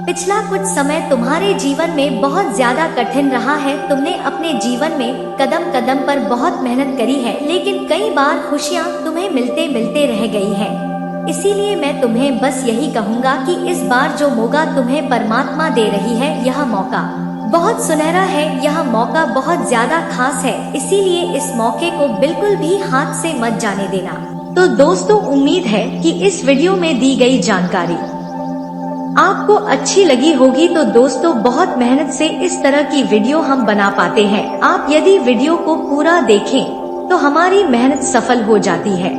पिछला कुछ समय तुम्हारे जीवन में बहुत ज्यादा कठिन रहा है। तुमने अपने जीवन में कदम कदम पर बहुत मेहनत करी है, लेकिन कई बार खुशियाँ तुम्हें मिलते मिलते रह गई है। इसीलिए मैं तुम्हें बस यही कहूँगा कि इस बार जो मौका तुम्हें परमात्मा दे रही है, यह मौका बहुत सुनहरा है, यह मौका बहुत ज्यादा खास है। इसीलिए इस मौके को बिल्कुल भी हाथ से मत जाने देना। तो दोस्तों उम्मीद है कि इस वीडियो में दी गई जानकारी आपको अच्छी लगी होगी। तो दोस्तों बहुत मेहनत से इस तरह की वीडियो हम बना पाते हैं। आप यदि वीडियो को पूरा देखें तो हमारी मेहनत सफल हो जाती है।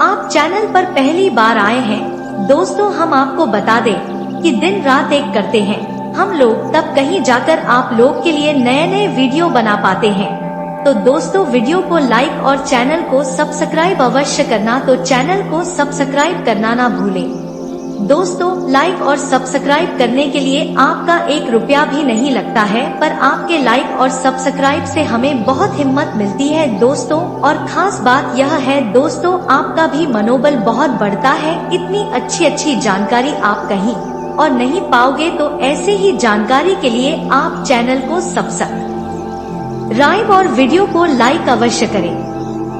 आप चैनल पर पहली बार आए हैं दोस्तों, हम आपको बता दें कि दिन रात एक करते हैं हम लोग, तब कहीं जाकर आप लोग के लिए नए नए वीडियो बना पाते हैं। तो दोस्तों वीडियो को लाइक और चैनल को सब्सक्राइब अवश्य करना। तो चैनल को सब्सक्राइब करना ना भूलें। दोस्तों लाइक और सब्सक्राइब करने के लिए आपका 1 रुपया भी नहीं लगता है, पर आपके लाइक और सब्सक्राइब से हमें बहुत हिम्मत मिलती है दोस्तों। और खास बात यह है दोस्तों, आपका भी मनोबल बहुत बढ़ता है। इतनी अच्छी जानकारी आप कहीं और नहीं पाओगे, तो ऐसे ही जानकारी के लिए आप चैनल को सब्सक्राइब और वीडियो को लाइक अवश्य करें।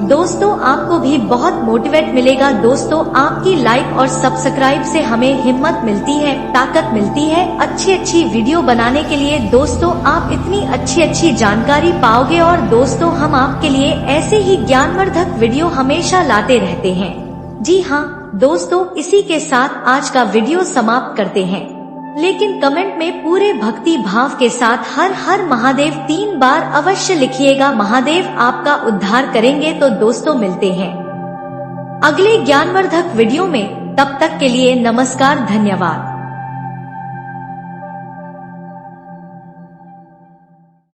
दोस्तों आपको भी बहुत मोटिवेट मिलेगा। दोस्तों आपकी लाइक और सब्सक्राइब से हमें हिम्मत मिलती है, ताकत मिलती है अच्छी वीडियो बनाने के लिए। दोस्तों आप इतनी अच्छी जानकारी पाओगे, और दोस्तों हम आपके लिए ऐसे ही ज्ञानवर्धक वीडियो हमेशा लाते रहते हैं। जी हाँ दोस्तों, इसी के साथ आज का वीडियो समाप्त करते हैं, लेकिन कमेंट में पूरे भक्ति भाव के साथ हर हर महादेव 3 बार अवश्य लिखिएगा। महादेव आपका उद्धार करेंगे। तो दोस्तों मिलते हैं अगले ज्ञानवर्धक वीडियो में, तब तक के लिए नमस्कार, धन्यवाद।